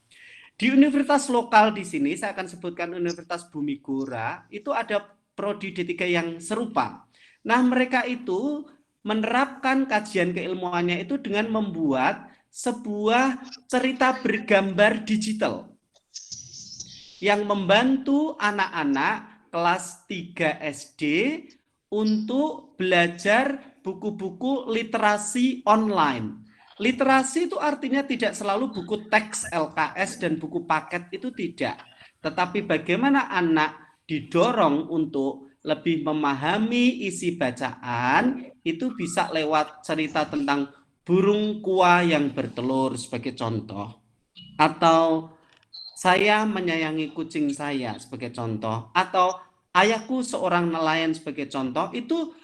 Di universitas lokal di sini, saya akan sebutkan Universitas Bumi Gora, itu ada prodi D3 yang serupa. Nah, mereka itu menerapkan kajian keilmuannya itu dengan membuat sebuah cerita bergambar digital. yang membantu anak-anak kelas 3 SD untuk belajar buku-buku literasi online. Literasi itu artinya tidak selalu buku teks LKS dan buku paket, itu tidak. Tetapi bagaimana anak didorong untuk lebih memahami isi bacaan, itu bisa lewat cerita tentang burung kua yang bertelur sebagai contoh. Atau saya menyayangi kucing saya sebagai contoh. Atau ayahku seorang nelayan sebagai contoh. Itu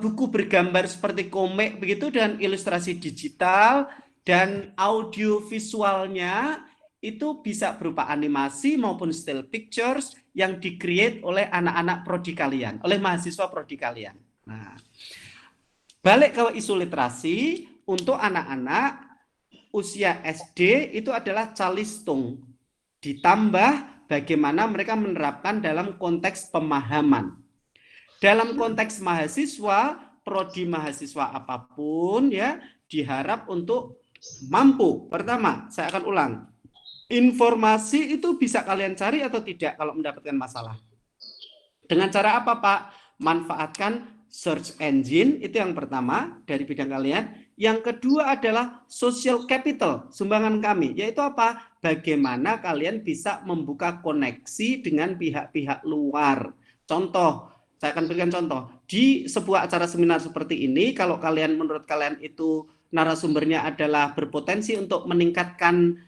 buku bergambar seperti komik begitu dengan ilustrasi digital dan audio visualnya itu bisa berupa animasi maupun still pictures yang di-create oleh anak-anak prodi kalian, oleh mahasiswa prodi kalian. Nah, balik ke isu literasi, untuk anak-anak usia SD itu adalah calistung, ditambah bagaimana mereka menerapkan dalam konteks pemahaman. Dalam konteks mahasiswa, prodi mahasiswa apapun ya, diharap untuk mampu. Pertama, saya akan ulang. Informasi itu bisa kalian cari atau tidak kalau mendapatkan masalah. Dengan cara apa, Pak? Manfaatkan search engine, itu yang pertama dari bidang kalian. Yang kedua adalah social capital, sumbangan kami, yaitu apa? Bagaimana kalian bisa membuka koneksi dengan pihak-pihak luar. Contoh, saya akan berikan contoh. Di sebuah acara seminar seperti ini, kalau kalian menurut kalian itu narasumbernya adalah berpotensi untuk meningkatkan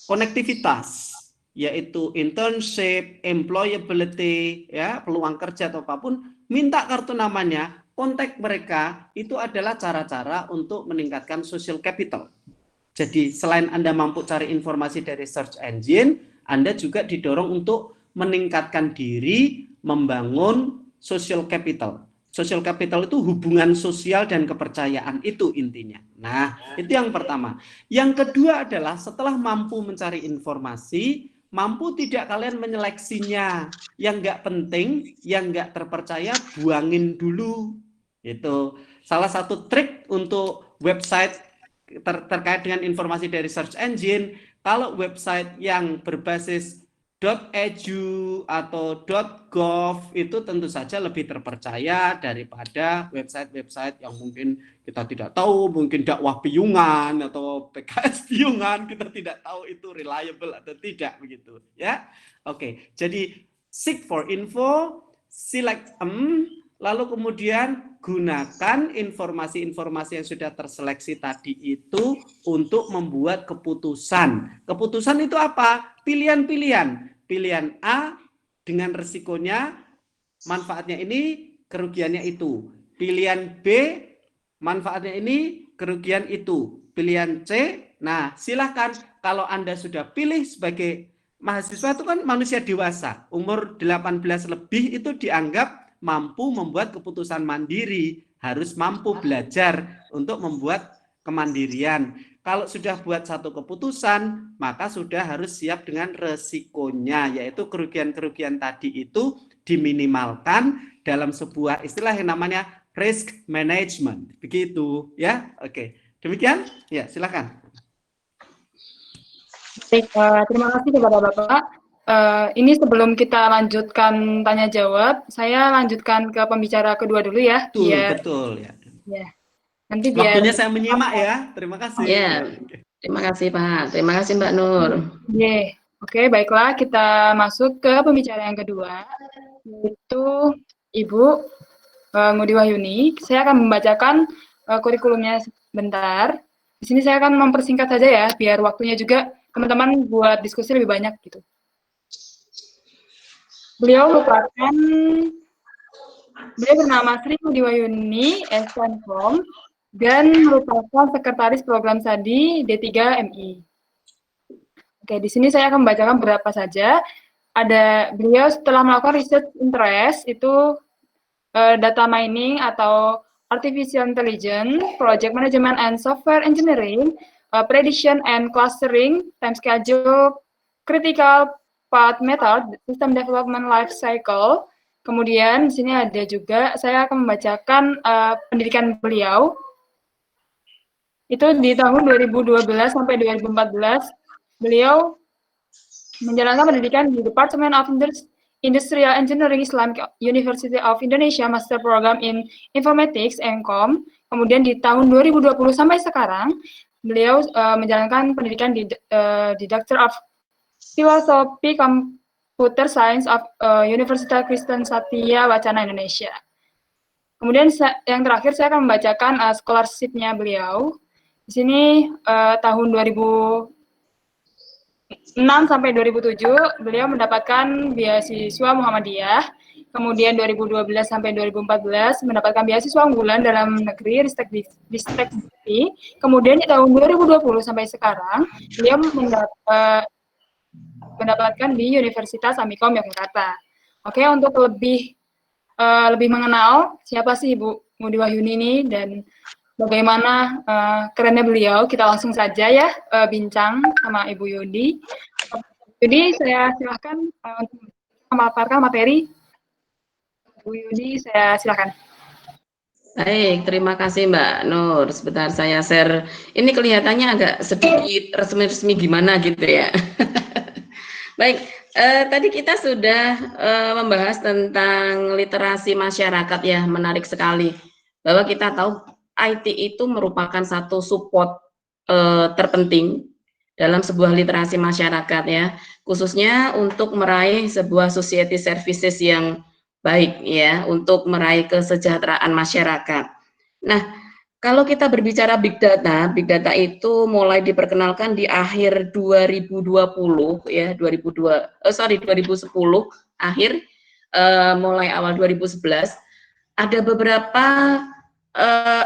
konektivitas, yaitu internship, employability, ya, peluang kerja atau apapun, minta kartu namanya, kontak mereka, itu adalah cara-cara untuk meningkatkan social capital. Jadi selain Anda mampu cari informasi dari search engine, Anda juga didorong untuk meningkatkan diri, membangun social capital. Social capital itu hubungan sosial dan kepercayaan, itu intinya. Nah, itu yang pertama. Yang kedua adalah setelah mampu mencari informasi, mampu tidak kalian menyeleksinya. Yang nggak penting, yang nggak terpercaya, buangin dulu. Itu salah satu trik untuk website terkait dengan informasi dari search engine. Kalau website yang berbasis .edu atau .gov itu tentu saja lebih terpercaya daripada website-website yang mungkin kita tidak tahu, mungkin dakwah piungan atau PKS piungan, kita tidak tahu itu reliable atau tidak begitu, ya. Oke, jadi seek for info, select lalu kemudian gunakan informasi-informasi yang sudah terseleksi tadi itu untuk membuat keputusan. Keputusan itu apa? Pilihan-pilihan. Pilihan A dengan resikonya, manfaatnya ini, kerugiannya itu. Pilihan B, manfaatnya ini, kerugian itu. Pilihan C, nah silahkan kalau Anda sudah pilih sebagai mahasiswa itu kan manusia dewasa, umur 18 lebih itu dianggap mampu membuat keputusan mandiri, harus mampu belajar untuk membuat kemandirian. Kalau sudah buat satu keputusan, maka sudah harus siap dengan resikonya, yaitu kerugian-kerugian tadi itu diminimalkan dalam sebuah istilah yang namanya risk management. Begitu, ya. Oke. Demikian? Ya, silakan. Baik, terima kasih kepada Bapak. Ini sebelum kita lanjutkan tanya jawab, saya lanjutkan ke pembicara kedua dulu ya. Betul, biar, betul ya. Ya. Nanti biar waktunya saya menyimak ya. Terima kasih. Ya, terima kasih Pak. Terima kasih Mbak Nur. Oke, baiklah kita masuk ke pembicara yang kedua, yaitu Ibu Ngudi Wahyuni. Saya akan membacakan kurikulumnya sebentar. Di sini saya akan mempersingkat saja ya, biar waktunya juga teman-teman buat diskusi lebih banyak gitu. Beliau bernama Sri Ngudi Wahyuni, S.Com, dan merupakan sekretaris program studi D3 MI. Oke, di sini saya akan membacakan beberapa saja. Ada beliau setelah melakukan research interest itu data mining atau artificial intelligence, project management and software engineering, prediction and clustering, time schedule, critical path method, system development life cycle. Kemudian di sini ada juga saya akan membacakan pendidikan beliau. Itu di tahun 2012 sampai 2014 beliau menjalankan pendidikan di Department of Industrial Engineering Islamic University of Indonesia Master Program in Informatics and Com. Kemudian di tahun 2020 sampai sekarang, beliau menjalankan pendidikan di Doctor of Philosophy Computer Science of Universitas Kristen Satya Wacana Indonesia. Kemudian yang terakhir saya akan membacakan scholarship-nya beliau. Di sini tahun 2006 sampai 2007 beliau mendapatkan beasiswa Muhammadiyah. Kemudian 2012 sampai 2014 mendapatkan beasiswa unggulan dalam negeri Ristek Dikti. Kemudian di tahun 2020 sampai sekarang beliau mendapatkan di Universitas Amikom Yogyakarta. Oke, untuk lebih mengenal siapa sih Ibu Ngudi Wahyuni ini dan bagaimana kerennya beliau, kita langsung saja ya bincang sama Ibu Yudi. Yudi, saya silakan untuk memaparkan materi. Bu Yudi, saya silakan. Baik, terima kasih Mbak Nur. Sebentar saya share. Ini kelihatannya agak sedikit resmi-resmi gimana gitu ya. Baik, tadi kita sudah membahas tentang literasi masyarakat ya, menarik sekali. Bahwa kita tahu IT itu merupakan satu support terpenting dalam sebuah literasi masyarakat ya, khususnya untuk meraih sebuah society services yang baik ya, untuk meraih kesejahteraan masyarakat. Nah, kalau kita berbicara big data itu mulai diperkenalkan di akhir 2020 ya, 2010 akhir, mulai awal 2011 ada beberapa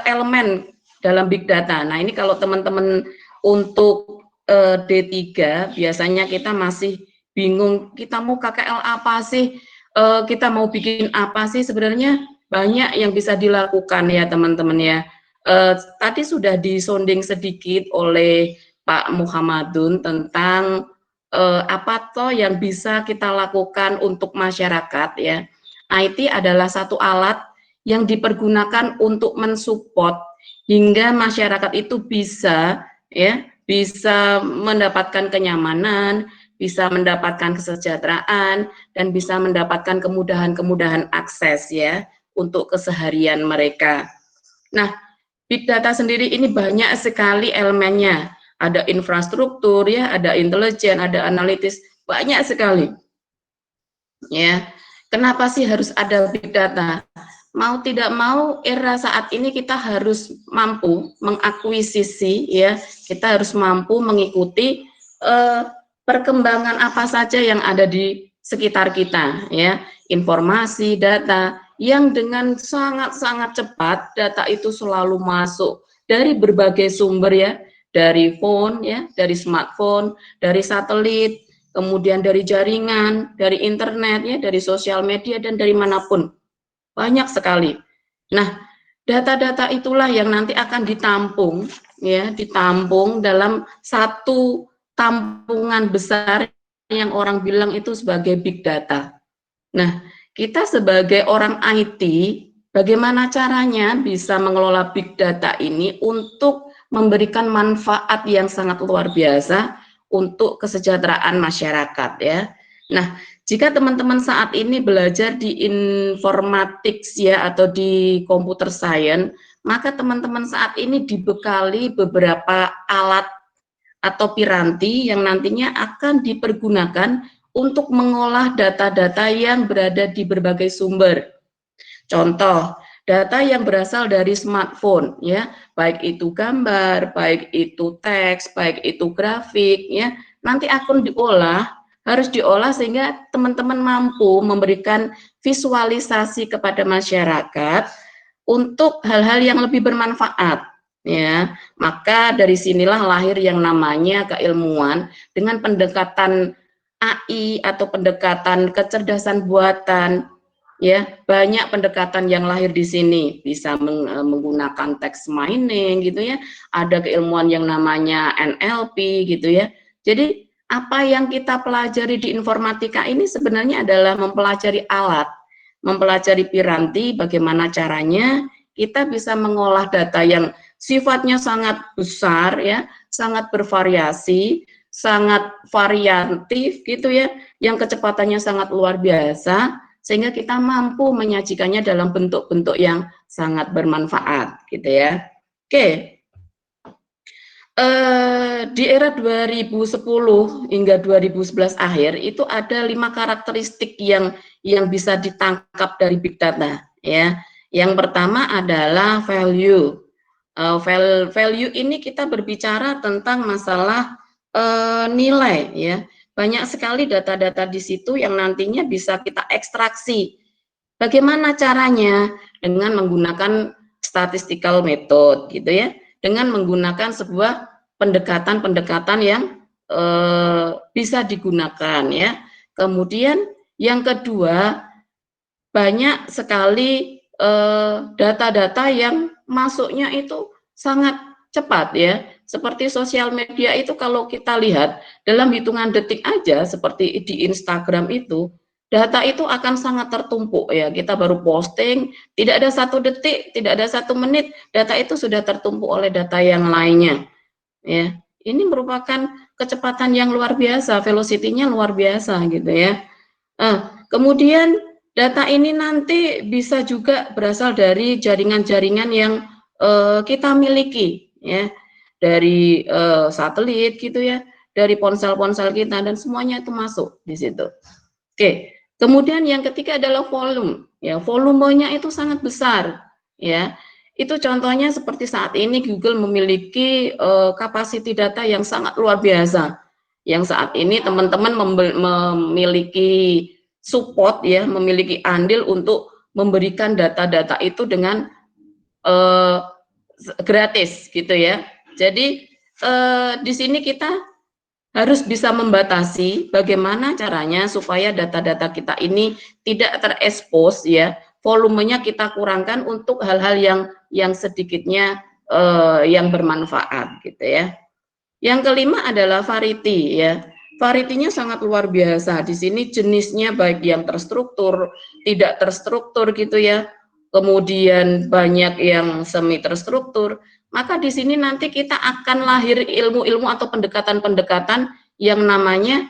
elemen dalam big data. Nah, ini kalau teman-teman untuk D3 biasanya kita masih bingung, kita mau KKL apa sih, kita mau bikin apa sih, sebenarnya banyak yang bisa dilakukan ya teman-teman ya. Tadi sudah disonding sedikit oleh Pak Muhammadun tentang apa toh yang bisa kita lakukan untuk masyarakat ya. IT adalah satu alat yang dipergunakan untuk mensupport hingga masyarakat itu bisa ya, bisa mendapatkan kenyamanan, bisa mendapatkan kesejahteraan, dan bisa mendapatkan kemudahan-kemudahan akses ya untuk keseharian mereka. Nah, big data sendiri ini banyak sekali elemennya. Ada infrastruktur ya, ada intelijen, ada analitis, banyak sekali. Ya. Kenapa sih harus ada big data? Mau tidak mau era saat ini kita harus mampu mengakuisisi ya, kita harus mampu mengikuti perkembangan apa saja yang ada di sekitar kita ya, informasi, data yang dengan sangat-sangat cepat data itu selalu masuk dari berbagai sumber ya, dari phone ya, dari smartphone, dari satelit, kemudian dari jaringan, dari internet ya, dari sosial media dan dari manapun. Banyak sekali. Nah, data-data itulah yang nanti akan ditampung ya, ditampung dalam satu tampungan besar yang orang bilang itu sebagai big data. Nah, kita sebagai orang IT, bagaimana caranya bisa mengelola big data ini untuk memberikan manfaat yang sangat luar biasa untuk kesejahteraan masyarakat ya. Nah, jika teman-teman saat ini belajar di informatics ya atau di computer science, maka teman-teman saat ini dibekali beberapa alat atau piranti yang nantinya akan dipergunakan untuk mengolah data-data yang berada di berbagai sumber. Contoh, data yang berasal dari smartphone ya, baik itu gambar, baik itu teks, baik itu grafik ya, nanti akan harus diolah sehingga teman-teman mampu memberikan visualisasi kepada masyarakat untuk hal-hal yang lebih bermanfaat ya. Maka dari sinilah lahir yang namanya keilmuan dengan pendekatan AI atau pendekatan kecerdasan buatan ya. Banyak pendekatan yang lahir di sini, bisa menggunakan text mining gitu ya, ada keilmuan yang namanya NLP gitu ya. Jadi apa yang kita pelajari di informatika ini sebenarnya adalah mempelajari alat, mempelajari piranti, bagaimana caranya kita bisa mengolah data yang sifatnya sangat besar ya, sangat bervariasi, sangat variatif gitu ya, yang kecepatannya sangat luar biasa, sehingga kita mampu menyajikannya dalam bentuk-bentuk yang sangat bermanfaat gitu ya. Oke. Di era 2010 hingga 2011 akhir itu ada 5 karakteristik yang bisa ditangkap dari big data ya. Yang pertama adalah value. Value ini kita berbicara tentang masalah nilai ya. Banyak sekali data-data di situ yang nantinya bisa kita ekstraksi. Bagaimana caranya? Dengan menggunakan statistical method gitu ya, dengan menggunakan sebuah pendekatan-pendekatan yang bisa digunakan ya. Kemudian yang kedua, banyak sekali data-data yang masuknya itu sangat cepat ya. Seperti sosial media itu kalau kita lihat dalam hitungan detik aja, seperti di Instagram itu, data itu akan sangat tertumpuk ya. Kita baru posting, tidak ada 1 detik, tidak ada 1 menit, data itu sudah tertumpuk oleh data yang lainnya. Ya, ini merupakan kecepatan yang luar biasa, velocity-nya luar biasa gitu ya. Kemudian data ini nanti bisa juga berasal dari jaringan-jaringan yang kita miliki ya, dari satelit gitu ya, dari ponsel-ponsel kita, dan semuanya itu masuk di situ. Oke. Kemudian yang ketiga adalah volume, ya volumenya itu sangat besar, ya. Itu contohnya seperti saat ini Google memiliki kapasiti data yang sangat luar biasa. Yang saat ini teman-teman memiliki support, ya, memiliki andil untuk memberikan data-data itu dengan gratis, gitu ya. Jadi di sini kita harus bisa membatasi bagaimana caranya supaya data-data kita ini tidak terekspos ya, volumenya kita kurangkan untuk hal-hal yang sedikitnya yang bermanfaat gitu ya. Yang kelima adalah variety ya. Variety-nya sangat luar biasa. Di sini jenisnya baik yang terstruktur, tidak terstruktur gitu ya. Kemudian banyak yang semi terstruktur. Maka di sini nanti kita akan lahir ilmu-ilmu atau pendekatan-pendekatan yang namanya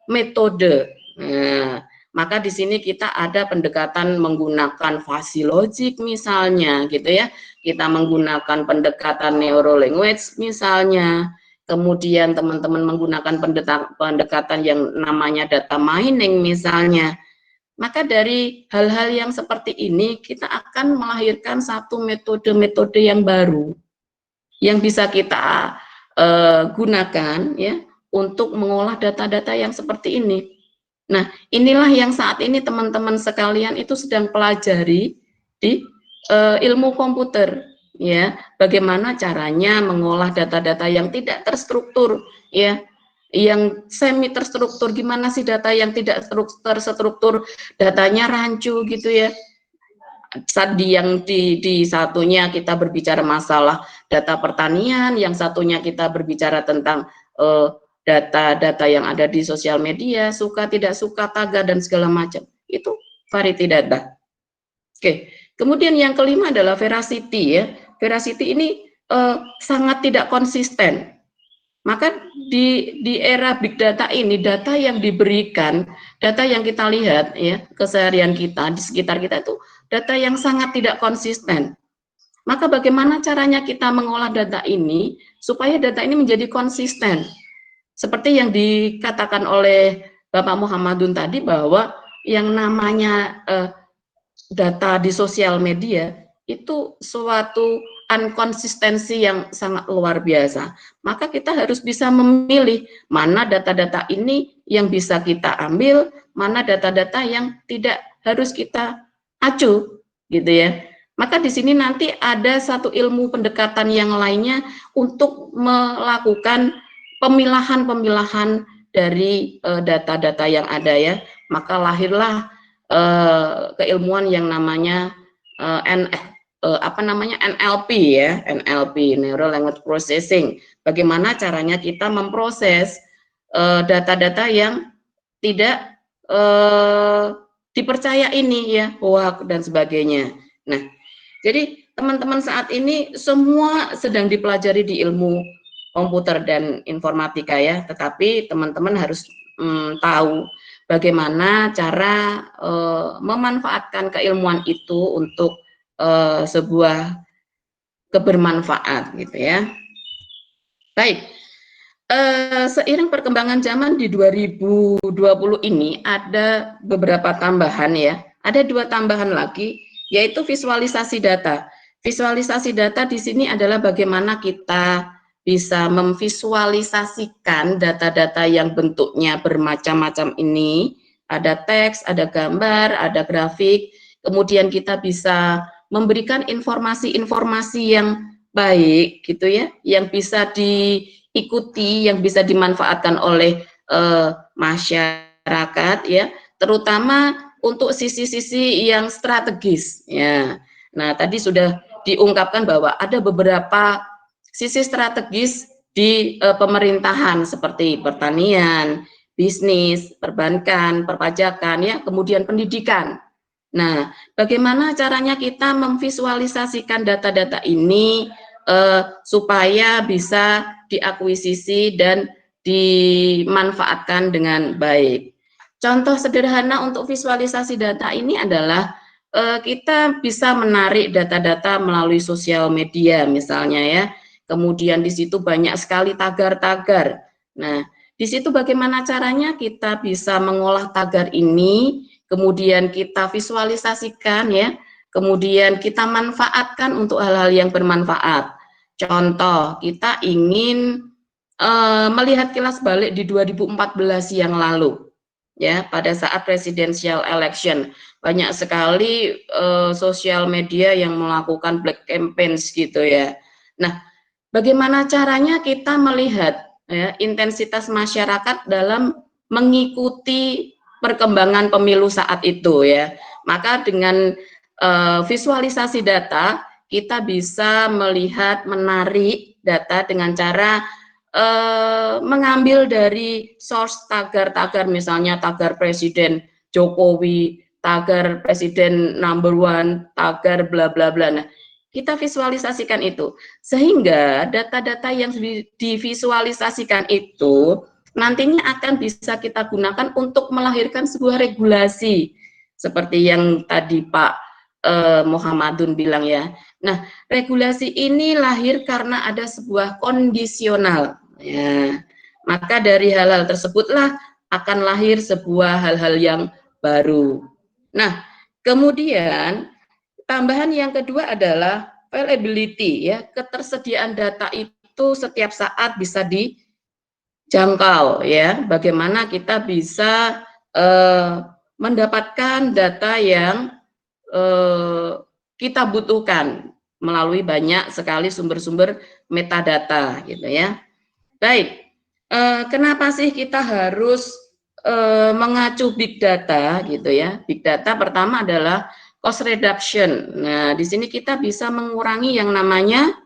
metode. Nah, maka di sini kita ada pendekatan menggunakan fuzzy logic misalnya gitu ya. Kita menggunakan pendekatan neurolanguage misalnya. Kemudian teman-teman menggunakan pendekatan yang namanya data mining misalnya. Maka dari hal-hal yang seperti ini kita akan melahirkan satu metode-metode yang baru yang bisa kita gunakan ya untuk mengolah data-data yang seperti ini. Nah, inilah yang saat ini teman-teman sekalian itu sedang pelajari di ilmu komputer ya, bagaimana caranya mengolah data-data yang tidak terstruktur ya. Yang semi terstruktur, gimana sih data yang tidak terstruktur, datanya rancu gitu ya. Yang di satunya kita berbicara masalah data pertanian, yang satunya kita berbicara tentang data-data yang ada di sosial media, suka tidak suka, tagar dan segala macam. Itu variety data. Oke. Kemudian yang kelima adalah veracity ya. Veracity ini sangat tidak konsisten. Maka di era big data ini, data yang diberikan, data yang kita lihat ya, keseharian kita di sekitar kita itu data yang sangat tidak konsisten. Maka bagaimana caranya kita mengolah data ini supaya data ini menjadi konsisten? Seperti yang dikatakan oleh Bapak Muhammadun tadi, bahwa yang namanya data di sosial media itu suatu inkonsistensi yang sangat luar biasa. Maka kita harus bisa memilih mana data-data ini yang bisa kita ambil, mana data-data yang tidak harus kita acu, gitu ya. Maka di sini nanti ada satu ilmu pendekatan yang lainnya untuk melakukan pemilahan-pemilahan dari data-data yang ada ya. Maka lahirlah keilmuan yang namanya NLP ya, NLP, Neural Language Processing. Bagaimana caranya kita memproses data-data yang tidak dipercaya ini ya, hoax dan sebagainya. Nah, jadi teman-teman saat ini semua sedang dipelajari di ilmu komputer dan informatika ya, tetapi teman-teman harus tahu bagaimana cara memanfaatkan keilmuan itu untuk sebuah kebermanfaat gitu ya. Baik, seiring perkembangan zaman di 2020 ini ada beberapa tambahan ya, ada 2 tambahan lagi, yaitu visualisasi data. Visualisasi data di sini adalah bagaimana kita bisa memvisualisasikan data-data yang bentuknya bermacam-macam ini, ada teks, ada gambar, ada grafik, kemudian kita bisa memberikan informasi-informasi yang baik gitu ya, yang bisa diikuti, yang bisa dimanfaatkan oleh masyarakat ya, terutama untuk sisi-sisi yang strategis ya. Nah, tadi sudah diungkapkan bahwa ada beberapa sisi strategis di pemerintahan seperti pertanian, bisnis, perbankan, perpajakan ya, kemudian pendidikan. Nah, bagaimana caranya kita memvisualisasikan data-data ini supaya bisa diakuisisi dan dimanfaatkan dengan baik. Contoh sederhana untuk visualisasi data ini adalah kita bisa menarik data-data melalui sosial media misalnya ya. Kemudian di situ banyak sekali tagar-tagar. Nah, di situ bagaimana caranya kita bisa mengolah tagar ini, kemudian kita visualisasikan ya, kemudian kita manfaatkan untuk hal-hal yang bermanfaat. Contoh, kita ingin melihat kilas balik di 2014 yang lalu, ya, pada saat presidential election, banyak sekali sosial media yang melakukan black campaigns gitu ya. Nah, bagaimana caranya kita melihat ya, intensitas masyarakat dalam mengikuti perkembangan pemilu saat itu ya. Maka dengan visualisasi data kita bisa melihat, menarik data dengan cara mengambil dari source tagar-tagar, misalnya tagar Presiden Jokowi, tagar Presiden number 1, tagar bla bla bla. Nah, kita visualisasikan itu sehingga data-data yang divisualisasikan itu nantinya akan bisa kita gunakan untuk melahirkan sebuah regulasi seperti yang tadi Pak Muhammadun bilang ya. Nah, regulasi ini lahir karena ada sebuah kondisional ya. Maka dari hal-hal tersebutlah akan lahir sebuah hal-hal yang baru. Nah, kemudian tambahan yang kedua adalah availability ya, ketersediaan data itu setiap saat bisa dijangkau ya. Bagaimana kita bisa mendapatkan data yang kita butuhkan melalui banyak sekali sumber-sumber metadata gitu ya. Baik, kenapa sih kita harus mengacu big data gitu ya? Big data pertama adalah cost reduction. Nah, di sini kita bisa mengurangi yang namanya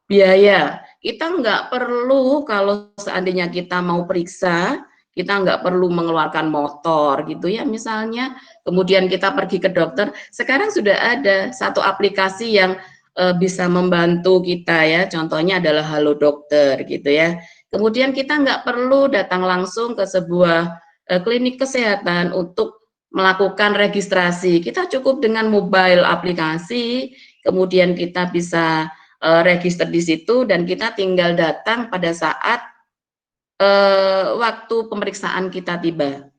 biaya. Kita nggak perlu, kalau seandainya kita mau periksa, kita nggak perlu mengeluarkan motor gitu ya misalnya, kemudian kita pergi ke dokter. Sekarang sudah ada satu aplikasi yang bisa membantu kita ya, contohnya adalah Halo Dokter gitu ya. Kemudian kita nggak perlu datang langsung ke sebuah klinik kesehatan untuk melakukan registrasi. Kita cukup dengan mobile aplikasi, kemudian kita bisa register di situ dan kita tinggal datang pada saat waktu pemeriksaan kita tiba.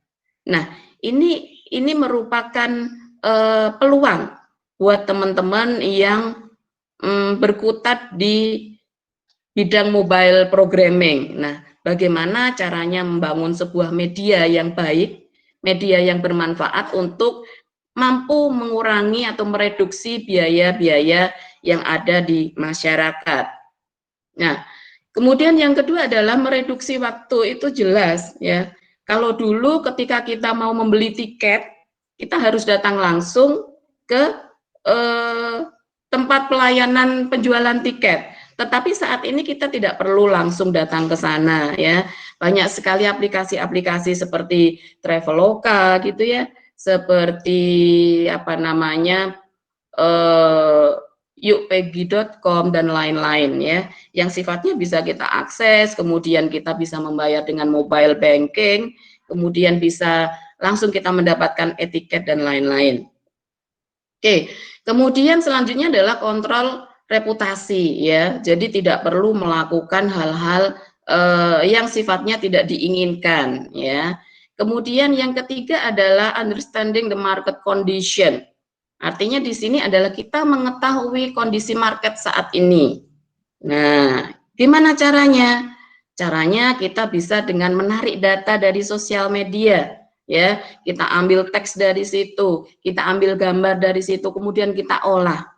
Nah, ini merupakan peluang buat teman-teman yang berkutat di bidang mobile programming. Nah, bagaimana caranya membangun sebuah media yang baik, media yang bermanfaat untuk mampu mengurangi atau mereduksi biaya-biaya yang ada di masyarakat. Nah, kemudian yang kedua adalah mereduksi waktu, itu jelas ya. Kalau dulu ketika kita mau membeli tiket, kita harus datang langsung ke tempat pelayanan penjualan tiket. Tetapi saat ini kita tidak perlu langsung datang ke sana ya. Banyak sekali aplikasi-aplikasi seperti Traveloka gitu ya, seperti apa namanya yukpegi.com dan lain-lain ya, yang sifatnya bisa kita akses, kemudian kita bisa membayar dengan mobile banking, kemudian bisa langsung kita mendapatkan etiket dan lain-lain. Oke, kemudian selanjutnya adalah kontrol reputasi ya, jadi tidak perlu melakukan hal-hal yang sifatnya tidak diinginkan ya. Kemudian yang ketiga adalah understanding the market condition. Artinya di sini adalah kita mengetahui kondisi market saat ini. Nah, gimana caranya? Caranya kita bisa dengan menarik data dari sosial media, ya. Kita ambil teks dari situ, kita ambil gambar dari situ, kemudian kita olah.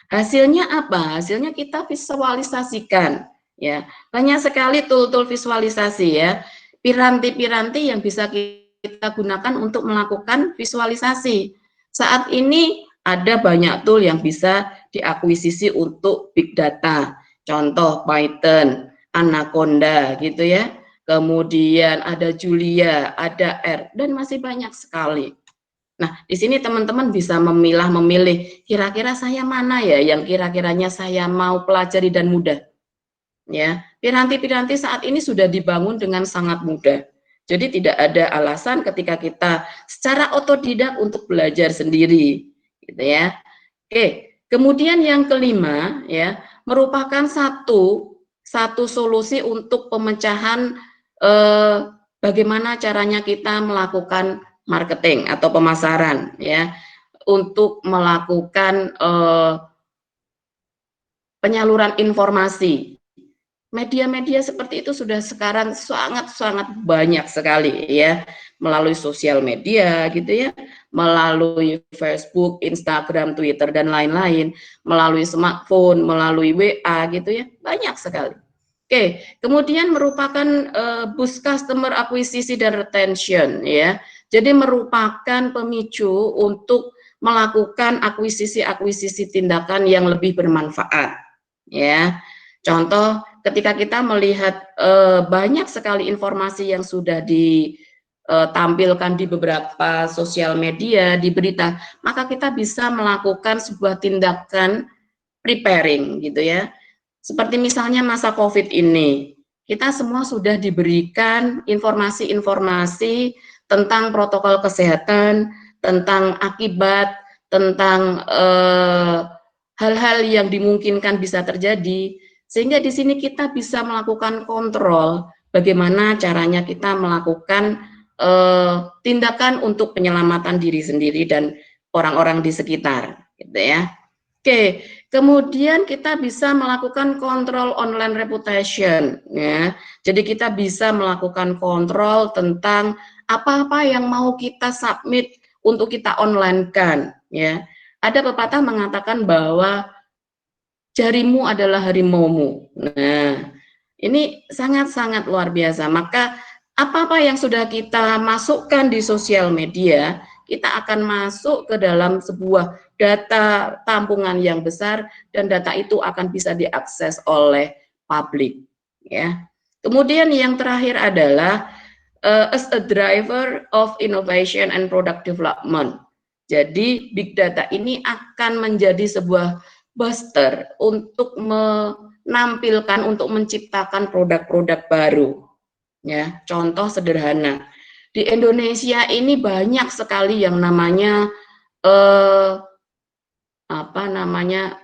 Hasilnya apa? Hasilnya kita visualisasikan, ya. Banyak sekali tool-tool visualisasi ya. Piranti-piranti yang bisa kita gunakan untuk melakukan visualisasi. Saat ini ada banyak tool yang bisa diakuisisi untuk big data. Contoh Python, Anaconda gitu ya. Kemudian ada Julia, ada R, dan masih banyak sekali. Nah, di sini teman-teman bisa memilih kira-kira saya mana ya yang kira-kiranya saya mau pelajari dan mudah. Ya, piranti-piranti saat ini sudah dibangun dengan sangat mudah. Jadi tidak ada alasan ketika kita secara otodidak untuk belajar sendiri, gitu ya. Oke, kemudian yang kelima ya, merupakan satu solusi untuk pemecahan bagaimana caranya kita melakukan marketing atau pemasaran ya, untuk melakukan penyaluran informasi. Media-media seperti itu sudah sekarang sangat-sangat banyak sekali ya, melalui sosial media gitu ya, melalui Facebook, Instagram, Twitter dan lain-lain, melalui smartphone, melalui WA gitu ya, banyak sekali. Oke, kemudian merupakan boost customer acquisition dan retention ya. Jadi merupakan pemicu untuk melakukan akuisisi tindakan yang lebih bermanfaat ya. Contoh ketika kita melihat banyak sekali informasi yang sudah ditampilkan di beberapa sosial media, di berita, maka kita bisa melakukan sebuah tindakan preparing gitu ya. Seperti misalnya masa COVID ini, kita semua sudah diberikan informasi-informasi tentang protokol kesehatan, tentang akibat, tentang hal-hal yang dimungkinkan bisa terjadi. Sehingga di sini kita bisa melakukan kontrol bagaimana caranya kita melakukan tindakan untuk penyelamatan diri sendiri dan orang-orang di sekitar, gitu ya. Oke, kemudian kita bisa melakukan kontrol online reputation, ya. Jadi kita bisa melakukan kontrol tentang apa-apa yang mau kita submit untuk kita online-kan, ya. Ada pepatah mengatakan bahwa jarimu adalah harimaumu. Nah, ini sangat-sangat luar biasa. Maka apa-apa yang sudah kita masukkan di sosial media, kita akan masuk ke dalam sebuah data tampungan yang besar dan data itu akan bisa diakses oleh publik. Ya. Kemudian yang terakhir adalah as a driver of innovation and product development. Jadi big data ini akan menjadi sebuah booster untuk menampilkan, untuk menciptakan produk-produk baru. Ya, contoh sederhana. Di Indonesia ini banyak sekali yang namanya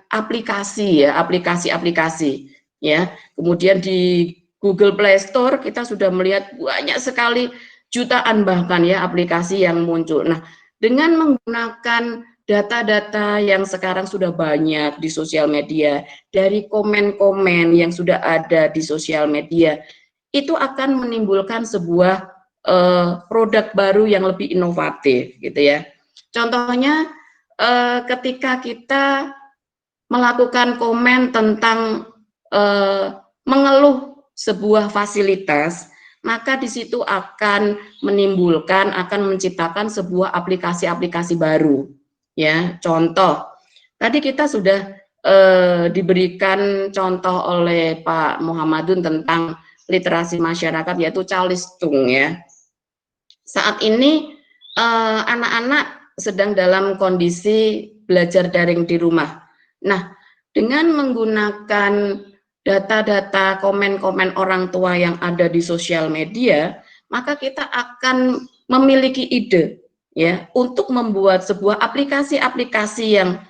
aplikasi ya, aplikasi-aplikasi ya. Kemudian di Google Play Store kita sudah melihat banyak sekali jutaan bahkan ya aplikasi yang muncul. Nah, dengan menggunakan data-data yang sekarang sudah banyak di sosial media, dari komen-komen yang sudah ada di sosial media, itu akan menimbulkan sebuah produk baru yang lebih inovatif, gitu ya. Contohnya, ketika kita melakukan komen tentang mengeluh sebuah fasilitas, maka di situ akan menimbulkan, akan menciptakan sebuah aplikasi-aplikasi baru. Ya, contoh tadi kita sudah diberikan contoh oleh Pak Muhammadun tentang literasi masyarakat yaitu Calistung ya. Saat ini anak-anak sedang dalam kondisi belajar daring di rumah. Nah, dengan menggunakan data-data komen-komen orang tua yang ada di sosial media, maka kita akan memiliki ide ya untuk membuat sebuah aplikasi-aplikasi yang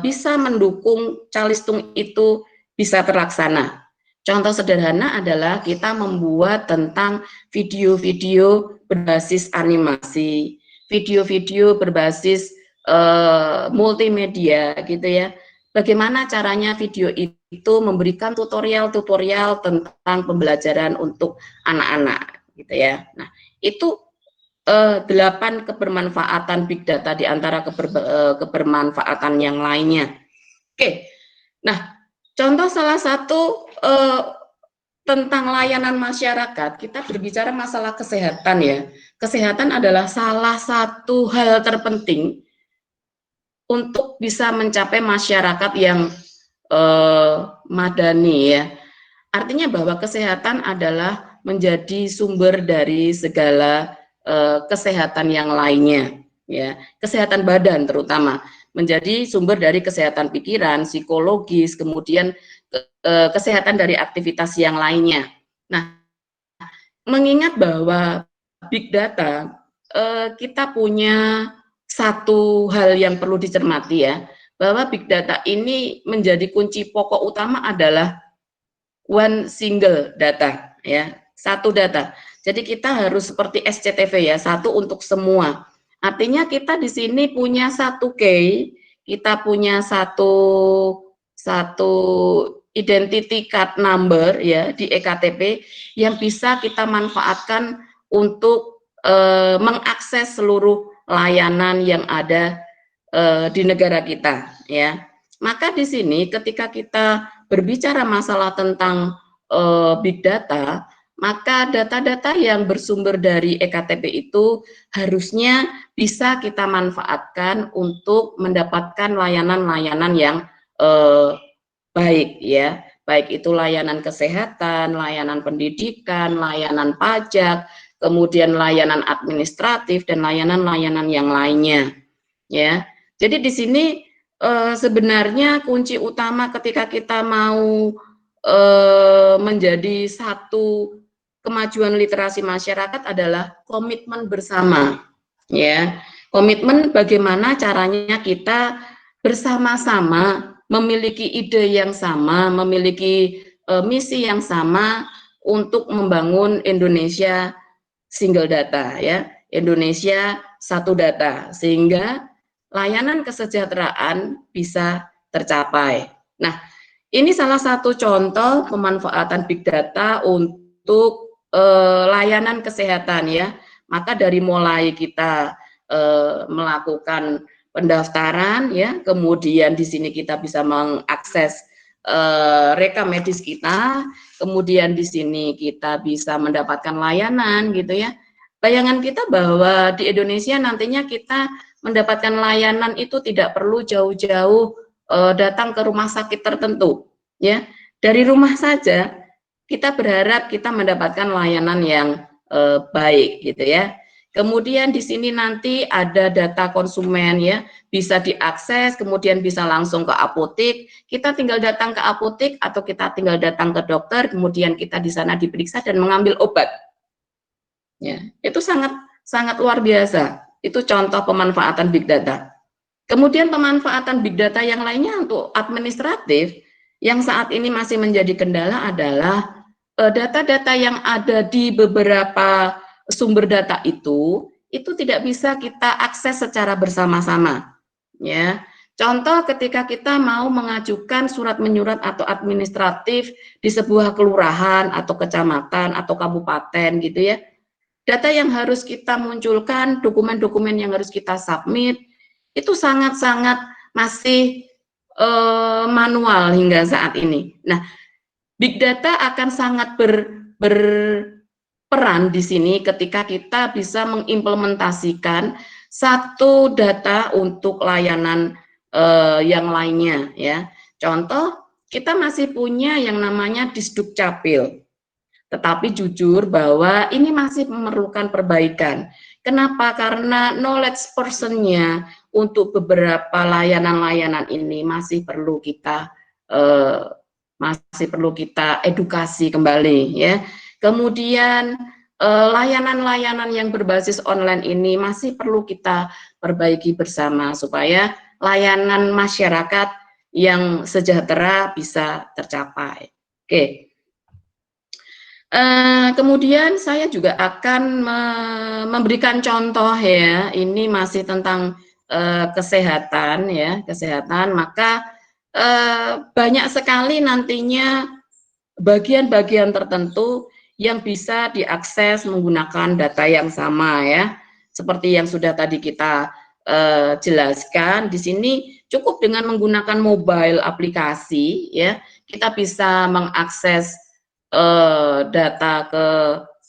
bisa mendukung calistung itu bisa terlaksana. Contoh sederhana adalah kita membuat tentang video-video berbasis animasi, video-video berbasis multimedia gitu ya. Bagaimana caranya video itu memberikan tutorial-tutorial tentang pembelajaran untuk anak-anak gitu ya. Nah, itu 8 kebermanfaatan big data di antara kebermanfaatan yang lainnya. Oke. Nah, contoh salah satu tentang layanan masyarakat, kita berbicara masalah kesehatan ya. Kesehatan adalah salah satu hal terpenting untuk bisa mencapai masyarakat yang madani ya. Artinya bahwa kesehatan adalah menjadi sumber dari segala kesehatan yang lainnya ya. Kesehatan badan terutama menjadi sumber dari kesehatan pikiran, psikologis, kemudian kesehatan dari aktivitas yang lainnya. Nah, mengingat bahwa big data, kita punya satu hal yang perlu dicermati ya, bahwa big data ini menjadi kunci pokok utama adalah one single data ya, satu data. Jadi kita harus seperti SCTV ya, satu untuk semua. Artinya kita di sini punya satu key, kita punya satu identity card number ya di eKTP yang bisa kita manfaatkan untuk mengakses seluruh layanan yang ada di negara kita ya. Maka di sini ketika kita berbicara masalah tentang big data, maka data-data yang bersumber dari eKTP itu harusnya bisa kita manfaatkan untuk mendapatkan layanan-layanan yang baik ya, baik itu layanan kesehatan, layanan pendidikan, layanan pajak, kemudian layanan administratif dan layanan-layanan yang lainnya ya. Jadi di sini sebenarnya kunci utama ketika kita mau menjadi satu kemajuan literasi masyarakat adalah komitmen bersama ya. Komitmen bagaimana caranya kita bersama-sama memiliki ide yang sama, memiliki misi yang sama untuk membangun Indonesia single data ya, Indonesia satu data, sehingga layanan kesejahteraan bisa tercapai. Nah, ini salah satu contoh pemanfaatan big data untuk layanan kesehatan ya. Maka dari mulai kita melakukan pendaftaran ya, kemudian di sini kita bisa mengakses rekam medis kita, kemudian di sini kita bisa mendapatkan layanan gitu ya. Bayangan kita bahwa di Indonesia nantinya kita mendapatkan layanan itu tidak perlu jauh-jauh datang ke rumah sakit tertentu ya. Dari rumah saja kita berharap kita mendapatkan layanan yang baik gitu ya. Kemudian di sini nanti ada data konsumen ya, bisa diakses, kemudian bisa langsung ke apotek. Kita tinggal datang ke apotek atau kita tinggal datang ke dokter, kemudian kita di sana diperiksa dan mengambil obat. Ya, itu sangat luar biasa. Itu contoh pemanfaatan big data. Kemudian pemanfaatan big data yang lainnya untuk administratif yang saat ini masih menjadi kendala adalah data-data yang ada di beberapa sumber data itu tidak bisa kita akses secara bersama-sama ya. Contoh ketika kita mau mengajukan surat menyurat atau administratif di sebuah kelurahan atau kecamatan atau kabupaten gitu ya. Data yang harus kita munculkan, dokumen-dokumen yang harus kita submit itu sangat-sangat masih manual hingga saat ini. Nah, big data akan sangat berperan di sini ketika kita bisa mengimplementasikan satu data untuk layanan yang lainnya ya. Contoh, kita masih punya yang namanya Disduk Capil. tetapi jujur bahwa ini masih memerlukan perbaikan. Kenapa? Karena knowledge person-nya untuk beberapa layanan-layanan ini masih perlu kita edukasi kembali, ya. Kemudian layanan-layanan yang berbasis online ini masih perlu kita perbaiki bersama supaya layanan masyarakat yang sejahtera bisa tercapai. Oke. Kemudian saya juga akan memberikan contoh, ya, ini masih tentang kesehatan, ya, kesehatan. Maka banyak sekali nantinya bagian-bagian tertentu yang bisa diakses menggunakan data yang sama, ya, seperti yang sudah tadi kita jelaskan. Di sini cukup dengan menggunakan mobile aplikasi, ya, kita bisa mengakses data ke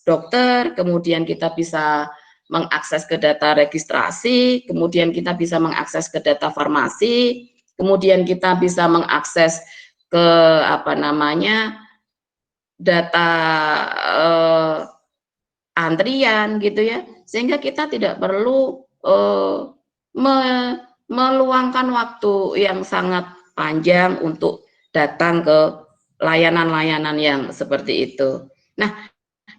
dokter, kemudian kita bisa mengakses ke data registrasi, kemudian kita bisa mengakses ke data farmasi, kemudian kita bisa mengakses ke data antrian, gitu ya, sehingga kita tidak perlu meluangkan waktu yang sangat panjang untuk datang ke layanan-layanan yang seperti itu. Nah,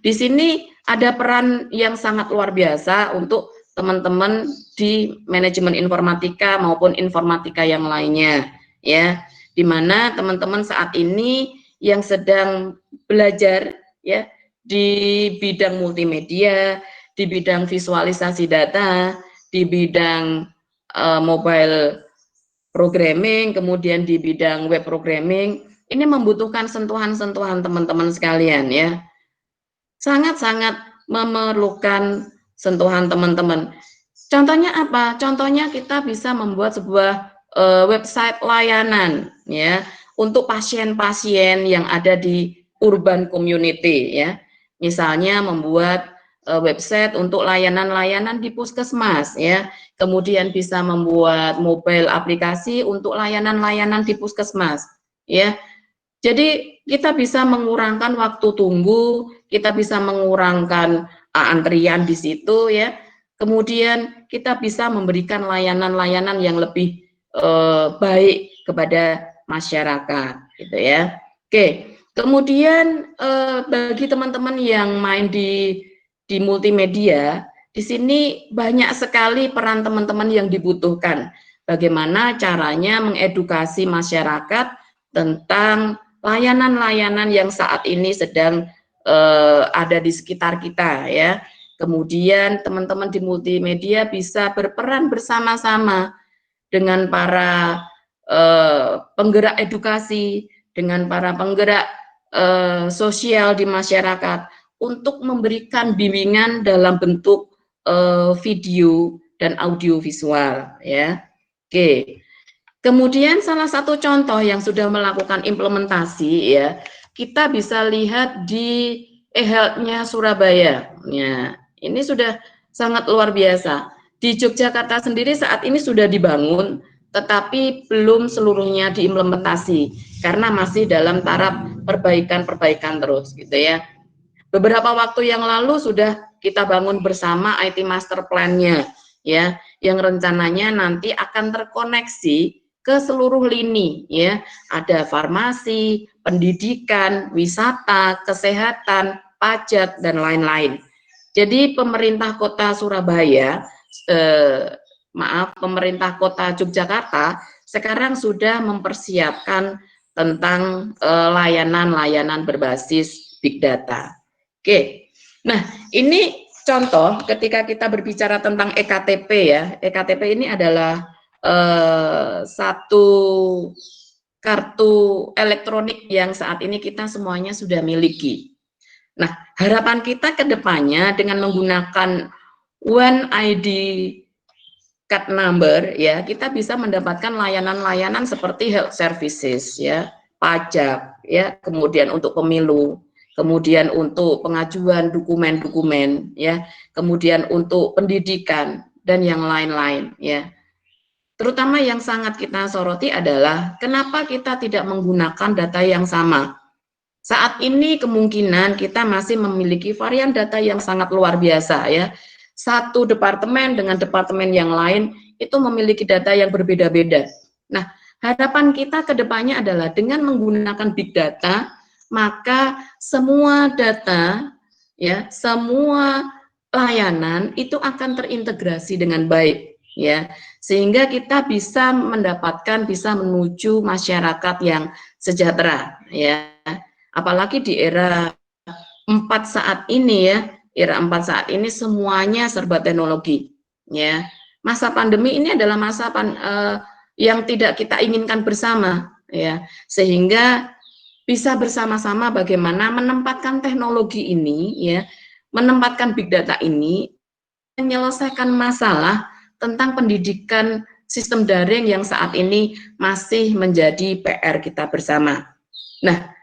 di sini ada peran yang sangat luar biasa untuk teman-teman di manajemen informatika maupun informatika yang lainnya, ya, di mana teman-teman saat ini yang sedang belajar, ya, di bidang multimedia, di bidang visualisasi data, di bidang mobile programming, kemudian di bidang web programming. Ini membutuhkan sentuhan-sentuhan teman-teman sekalian, ya. Sangat-sangat memerlukan sentuhan teman-teman. Contohnya apa? Contohnya kita bisa membuat sebuah website layanan, ya, untuk pasien-pasien yang ada di urban community, ya. Misalnya membuat website untuk layanan-layanan di puskesmas, ya. Kemudian bisa membuat mobile aplikasi untuk layanan-layanan di puskesmas, ya. Jadi kita bisa mengurangkan waktu tunggu, kita bisa mengurangkan antrian di situ, ya. Kemudian kita bisa memberikan layanan-layanan yang lebih baik kepada masyarakat, gitu ya. Oke. Kemudian bagi teman-teman yang main di multimedia, di sini banyak sekali peran teman-teman yang dibutuhkan. Bagaimana caranya mengedukasi masyarakat tentang layanan-layanan yang saat ini sedang ada di sekitar kita, ya. Kemudian teman-teman di multimedia bisa berperan bersama-sama dengan para penggerak edukasi, dengan para penggerak sosial di masyarakat untuk memberikan bimbingan dalam bentuk video dan audio visual, ya. Oke. Kemudian salah satu contoh yang sudah melakukan implementasi, ya, kita bisa lihat di eHealth-nya Surabaya. Ya, ini sudah sangat luar biasa. Di Yogyakarta sendiri saat ini sudah dibangun, tetapi belum seluruhnya diimplementasi karena masih dalam taraf perbaikan-perbaikan terus, gitu ya. Beberapa waktu yang lalu sudah kita bangun bersama IT Master Plan-nya, ya, yang rencananya nanti akan terkoneksi ke seluruh lini, ya. Ada farmasi, pendidikan, wisata, kesehatan, pajak, dan lain-lain. Jadi pemerintah kota Surabaya, pemerintah kota Yogyakarta sekarang sudah mempersiapkan tentang layanan-layanan berbasis big data. Oke, nah ini contoh ketika kita berbicara tentang EKTP, ya. EKTP ini adalah satu kartu elektronik yang saat ini kita semuanya sudah miliki. Nah, harapan kita ke depannya dengan menggunakan One ID card number, ya, kita bisa mendapatkan layanan-layanan seperti health services, ya, pajak, ya, kemudian untuk pemilu, kemudian untuk pengajuan dokumen-dokumen, ya, kemudian untuk pendidikan dan yang lain-lain, ya. Terutama yang sangat kita soroti adalah kenapa kita tidak menggunakan data yang sama. Saat ini kemungkinan kita masih memiliki varian data yang sangat luar biasa ya. Satu departemen dengan departemen yang lain itu memiliki data yang berbeda-beda. Nah, harapan kita ke depannya adalah dengan menggunakan big data, maka semua data ya, semua layanan itu akan terintegrasi dengan baik ya. Sehingga kita bisa mendapatkan, bisa menuju masyarakat yang sejahtera ya. Apalagi di era 4 saat ini ya, era 4 saat ini semuanya serba teknologi ya. Masa pandemi ini adalah masa yang tidak kita inginkan bersama ya, sehingga bisa bersama-sama bagaimana menempatkan teknologi ini ya, menempatkan big data ini menyelesaikan masalah tentang pendidikan sistem daring yang saat ini masih menjadi PR kita bersama. Nah,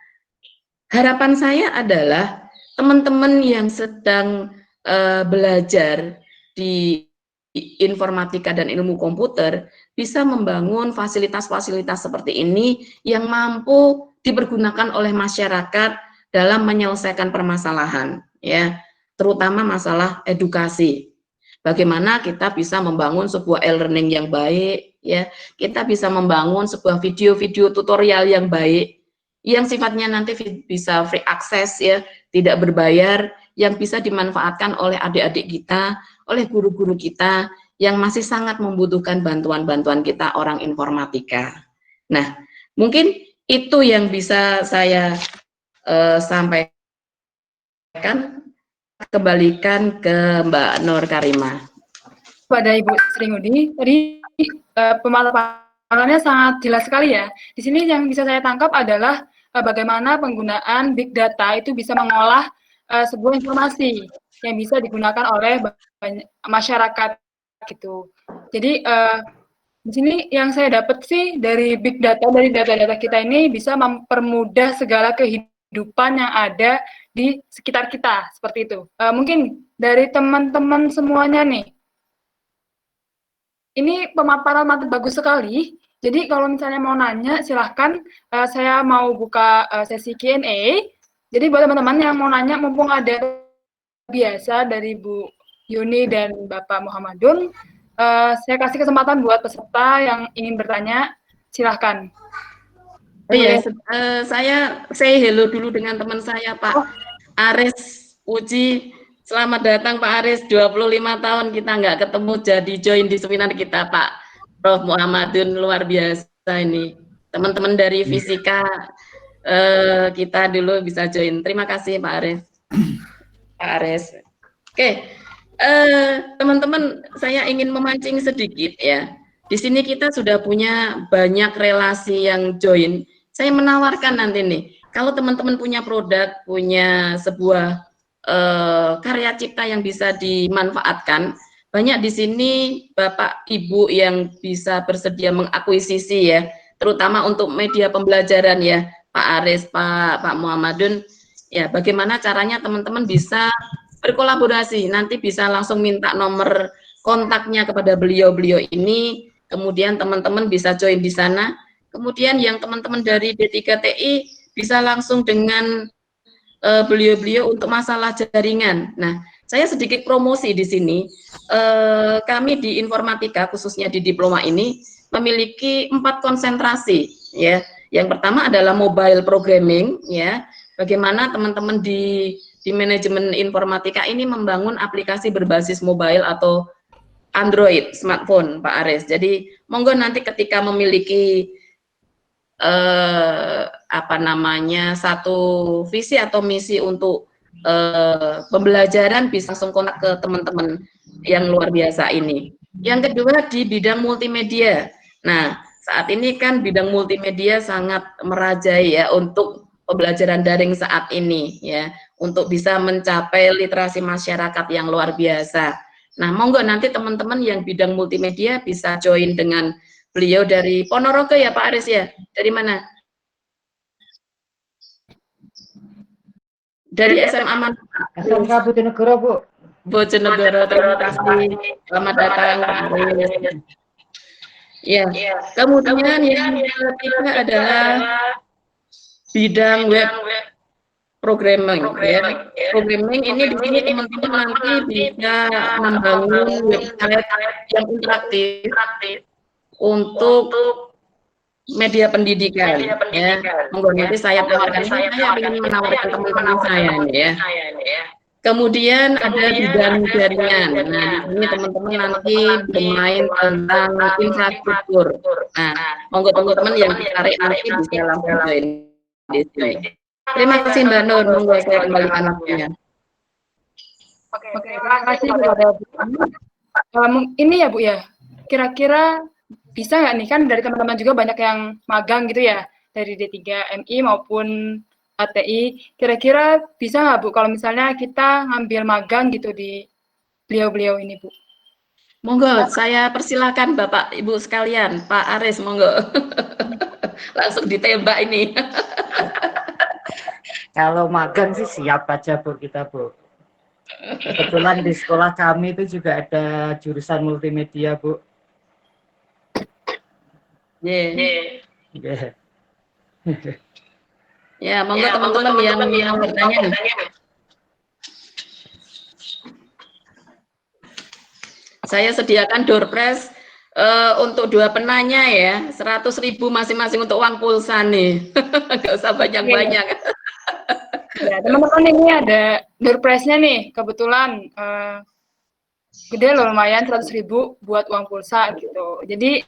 harapan saya adalah teman-teman yang sedang belajar di informatika dan ilmu komputer bisa membangun fasilitas-fasilitas seperti ini yang mampu dipergunakan oleh masyarakat dalam menyelesaikan permasalahan, ya, terutama masalah edukasi. Bagaimana kita bisa membangun sebuah e-learning yang baik, ya, kita bisa membangun sebuah video-video tutorial yang baik, yang sifatnya nanti bisa free access ya, tidak berbayar, yang bisa dimanfaatkan oleh adik-adik kita, oleh guru-guru kita yang masih sangat membutuhkan bantuan-bantuan kita orang informatika. Nah, mungkin itu yang bisa saya sampaikan, kembalikan ke Mbak Nur Karimah. Pada Ibu Sri Ngudi, tadi pemaparannya sangat jelas sekali ya. Di sini yang bisa saya tangkap adalah bagaimana penggunaan big data itu bisa mengolah sebuah informasi yang bisa digunakan oleh masyarakat gitu. Jadi di sini yang saya dapat sih dari big data, dari data-data kita ini bisa mempermudah segala kehidupan yang ada di sekitar kita, seperti itu. Mungkin dari teman-teman semuanya nih, ini pemaparan materi bagus sekali. Jadi kalau misalnya mau nanya, silahkan. Saya mau buka sesi Q&A. Jadi buat teman-teman yang mau nanya, mumpung ada biasa dari Bu Yuni dan Bapak Muhammadun, saya kasih kesempatan buat peserta yang ingin bertanya. Silahkan. Iya, saya say hello dulu dengan teman saya, Pak Aris Uji. Selamat datang Pak Aris, 25 tahun kita nggak ketemu jadi join di seminar kita, Pak Prof. Muhammadun, luar biasa ini. Teman-teman dari fisika kita dulu bisa join. Terima kasih Pak Aris. Pak Aris. Oke, teman-teman, saya ingin memancing sedikit ya. Di sini kita sudah punya banyak relasi yang join. Saya menawarkan nanti nih, kalau teman-teman punya produk, punya sebuah karya cipta yang bisa dimanfaatkan, banyak di sini Bapak Ibu yang bisa bersedia mengakuisisi ya, terutama untuk media pembelajaran ya, Pak Aris, Pak Muhammadun, ya bagaimana caranya teman-teman bisa berkolaborasi, nanti bisa langsung minta nomor kontaknya kepada beliau-beliau ini, kemudian teman-teman bisa join di sana, kemudian yang teman-teman dari D3TI bisa langsung dengan beliau-beliau untuk masalah jaringan. Nah, saya sedikit promosi di sini. Kami di informatika, khususnya di diploma ini, memiliki 4 konsentrasi. Ya, yang pertama adalah mobile programming. Ya, bagaimana teman-teman di manajemen informatika ini membangun aplikasi berbasis mobile atau Android smartphone, Pak Aris. Jadi, monggo nanti ketika memiliki satu visi atau misi untuk pembelajaran bisa langsung kontak ke teman-teman yang luar biasa ini. Yang kedua di bidang multimedia. Nah, saat ini kan bidang multimedia sangat merajai ya untuk pembelajaran daring saat ini ya, untuk bisa mencapai literasi masyarakat yang luar biasa. Nah, monggo nanti teman-teman yang bidang multimedia bisa join dengan beliau dari Ponorogo ya Pak Aris ya? Dari mana? Dari SMA mana? SMK Bojonegoro, Bu. Bojonegoro, terima kasih. Selamat datang Pak Aris. Ya, kemudian yang ketiga adalah bidang web programming ya. Programming ini di sini teman-teman nanti bisa membangun website yang interaktif untuk media pendidikan ya. Monggo nanti saya tawarkan, saya ingin menawarkan teman-teman saya ini ya. Kemudian ada bidang jaringan. Nah, ini teman-teman nanti bermain tentang infrastruktur. Nah, monggo teman-teman yang tertarik nanti bisa langsung join di sini. Terima kasih Mbak Nur, monggo saya kembalikan waktunya. Oke, terima kasih kepada Bu. Ini ya Bu ya, kira-kira bisa nggak nih, kan dari teman-teman juga banyak yang magang gitu ya, dari D3 MI maupun ATI, kira-kira bisa nggak Bu kalau misalnya kita ngambil magang gitu di beliau-beliau ini Bu? Monggo, saya persilakan Bapak Ibu sekalian, Pak Aris, monggo. Langsung ditembak ini. Kalau magang sih siap aja Bu kita Bu. Kebetulan di sekolah kami itu juga ada jurusan multimedia Bu. Yeah. Ya, monggo teman-teman yang bertanya. Saya sediakan door prize untuk 2 penanya ya, 100.000 masing-masing untuk uang pulsa nih. Nggak usah banyak-banyak. Ya, teman-teman ini ada door prize-nya nih, kebetulan gede loh, lumayan 100.000 buat uang pulsa gitu. Jadi,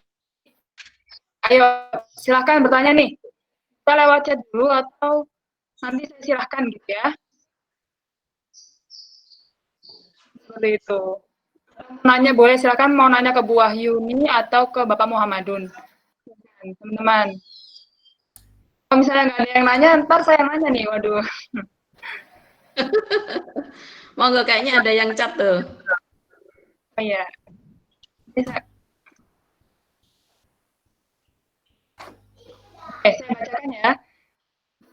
ayo silahkan bertanya nih. Kita lewat chat dulu atau nanti saya silahkan gitu ya. Seperti itu. Nanya boleh, silakan mau nanya ke Bu Wahyuni atau ke Bapak Muhammadun. Teman-teman. Kalau misalnya nggak ada yang nanya, ntar saya yang nanya nih, waduh. Monggo, kayaknya ada yang chat tuh. Oh iya. Bisa. Saya bacakan ya.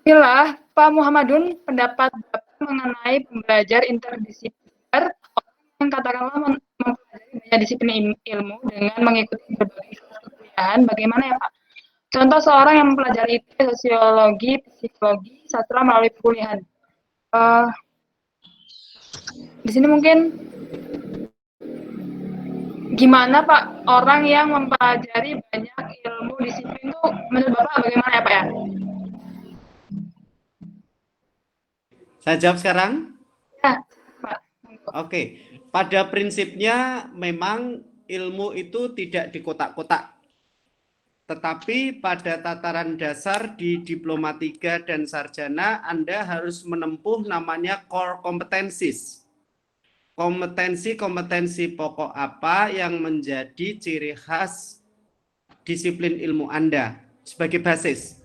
Inilah Pak Muhammadun, pendapat Bapak mengenai pembelajar interdisipliner yang katakanlah mempelajari banyak disiplin ilmu dengan mengikuti berbagai kelas perkuliahan. Bagaimana ya Pak? Contoh seorang yang mempelajari sosiologi, psikologi, sastra melalui perkuliahan. Di sini mungkin gimana Pak orang yang mempelajari banyak ilmu disiplin itu menurut Bapak bagaimana ya Pak ya? Saya jawab sekarang? Ya, Pak. Oke. Pada prinsipnya memang ilmu itu tidak dikotak-kotak. Tetapi pada tataran dasar di Diploma 3 dan Sarjana, Anda harus menempuh namanya core competencies. Kompetensi-kompetensi pokok apa yang menjadi ciri khas disiplin ilmu Anda sebagai basis.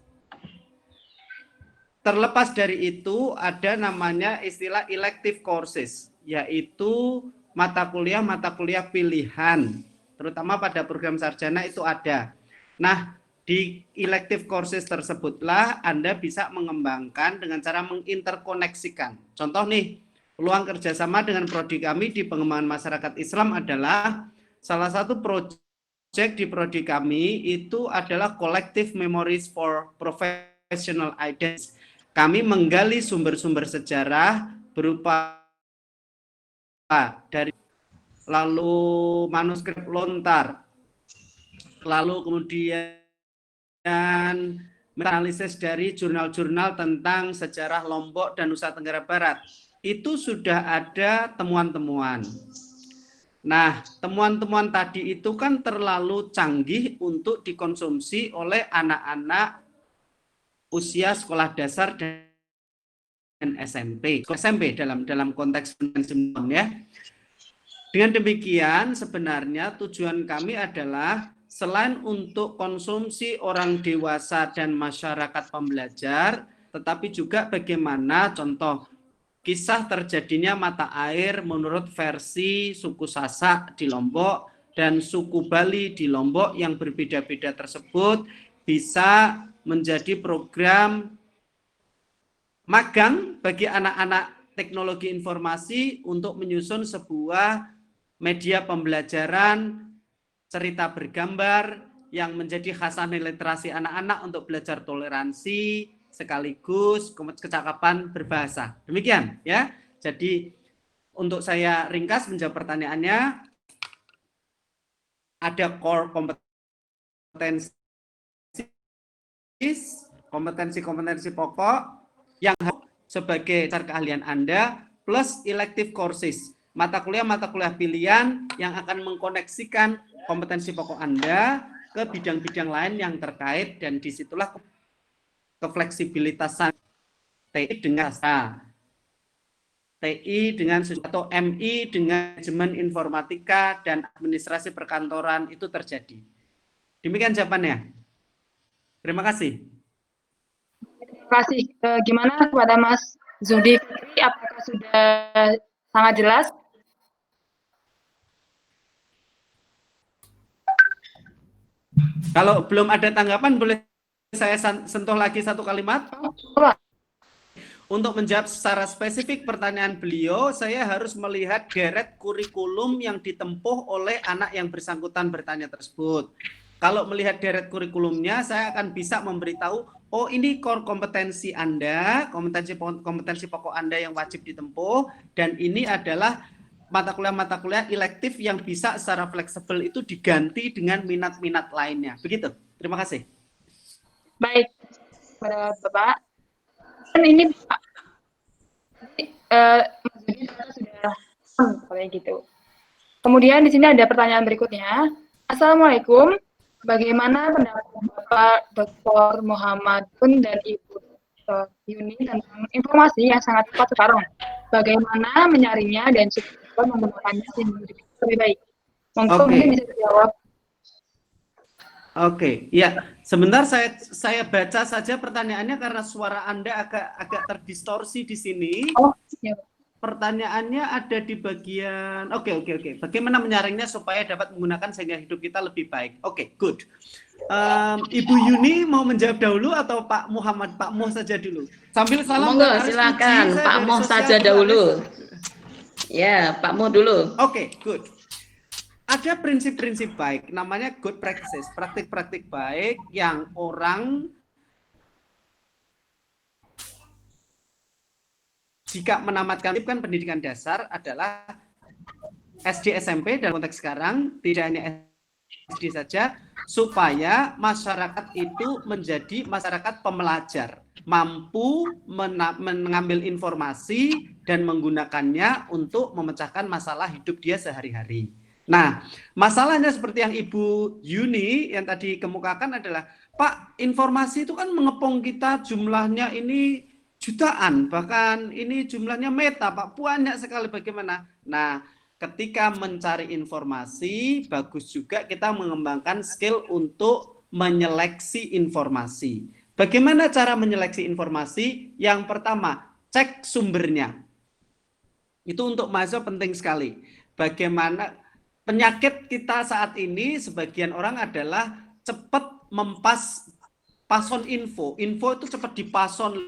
Terlepas dari itu, ada namanya istilah elective courses, yaitu mata kuliah pilihan, terutama pada program sarjana itu ada. Nah, di elective courses tersebutlah Anda bisa mengembangkan dengan cara menginterkoneksikan. Contoh nih, peluang kerjasama dengan prodi kami di pengembangan masyarakat Islam adalah salah satu proyek di prodi kami itu adalah Collective Memories for Professional Identity. Kami menggali sumber-sumber sejarah berupa dari lalu manuskrip lontar, lalu kemudian analisis dari jurnal-jurnal tentang sejarah Lombok dan Nusa Tenggara Barat. Itu sudah ada temuan-temuan. Nah, temuan-temuan tadi itu kan terlalu canggih untuk dikonsumsi oleh anak-anak usia sekolah dasar dan SMP dalam konteks pensiun ya. Dengan demikian sebenarnya tujuan kami adalah selain untuk konsumsi orang dewasa dan masyarakat pembelajar, tetapi juga bagaimana contoh kisah terjadinya mata air menurut versi suku Sasak di Lombok dan suku Bali di Lombok yang berbeda-beda tersebut bisa menjadi program magang bagi anak-anak teknologi informasi untuk menyusun sebuah media pembelajaran cerita bergambar yang menjadi khasanah literasi anak-anak untuk belajar toleransi, sekaligus kecakapan berbahasa. Demikian ya. Jadi untuk saya ringkas menjawab pertanyaannya, ada core kompetensi pokok yang sebagai dasar keahlian Anda plus elective courses, mata kuliah pilihan yang akan mengkoneksikan kompetensi pokok Anda ke bidang-bidang lain yang terkait, dan disitulah kefleksibilitasan TI dengan TI dengan atau MI dengan manajemen informatika dan administrasi perkantoran itu terjadi. Demikian jawabannya. Terima kasih. Terima kasih. Gimana kepada Mas Zudi Fikri, apakah sudah sangat jelas? Kalau belum ada tanggapan, boleh saya sentuh lagi satu kalimat? Untuk menjawab secara spesifik pertanyaan beliau, saya harus melihat deret kurikulum yang ditempuh oleh anak yang bersangkutan bertanya tersebut. Kalau melihat deret kurikulumnya, saya akan bisa memberitahu, oh ini core kompetensi Anda, kompetensi pokok Anda yang wajib ditempuh, dan ini adalah mata kuliah elektif yang bisa secara fleksibel itu diganti dengan minat-minat lainnya. Begitu. Terima kasih. Baik, kepada Bapak. Kan ini Pak, sudah kayak gitu. Kemudian di sini ada pertanyaan berikutnya. Assalamualaikum, bagaimana pendapat Bapak Dr. Muhammad Pun dan Ibu Yuni tentang informasi yang sangat cepat sekarang? Bagaimana menyaringnya dan supaya menggunakannya sehingga lebih baik? Monggo mungkin bisa dijawab. Oke, ya. Sebentar saya baca saja pertanyaannya karena suara Anda agak terdistorsi di sini. Oh, ya. Pertanyaannya ada di bagian Oke. Bagaimana menyaringnya supaya dapat menggunakan sehingga hidup kita lebih baik? Oke, good. Ibu Yuni mau menjawab dahulu atau Pak Muhammad? Pak Muh saja dulu. Sambil salam. Monggo, silakan. Pak Muh saja dahulu. Ya, Pak Muh dulu. Oke, good. Ada prinsip-prinsip baik, namanya good practices, praktik-praktik baik yang orang jika menamatkan pendidikan dasar adalah SD, SMP dalam konteks sekarang, tidak hanya SD saja, supaya masyarakat itu menjadi masyarakat pembelajar, mampu mengambil informasi dan menggunakannya untuk memecahkan masalah hidup dia sehari-hari. Nah, masalahnya seperti yang Ibu Yuni yang tadi kemukakan adalah, Pak, informasi itu kan mengepung kita jumlahnya ini jutaan, bahkan ini jumlahnya meta, Pak, banyak sekali bagaimana. Nah, ketika mencari informasi, bagus juga kita mengembangkan skill untuk menyeleksi informasi. Bagaimana cara menyeleksi informasi? Yang pertama, cek sumbernya. Itu untuk mahasiswa penting sekali. Bagaimana penyakit kita saat ini, sebagian orang adalah cepat pason info. Info itu cepat dipason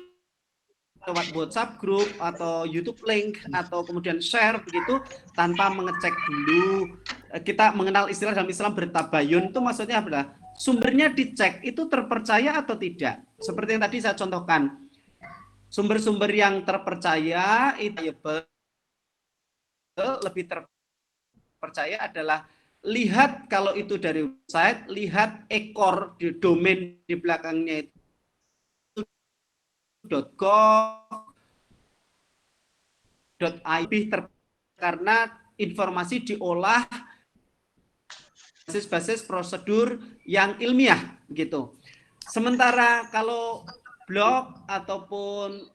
lewat WhatsApp group atau YouTube link atau kemudian share begitu tanpa mengecek dulu. Kita mengenal istilah dalam Islam bertabayun, itu maksudnya adalah sumbernya dicek itu terpercaya atau tidak. Seperti yang tadi saya contohkan. Sumber-sumber yang terpercaya itu lebih terpercaya adalah lihat kalau itu dari website, lihat ekor di domain di belakangnya itu .gov.id karena informasi diolah basis prosedur yang ilmiah gitu. Sementara kalau blog ataupun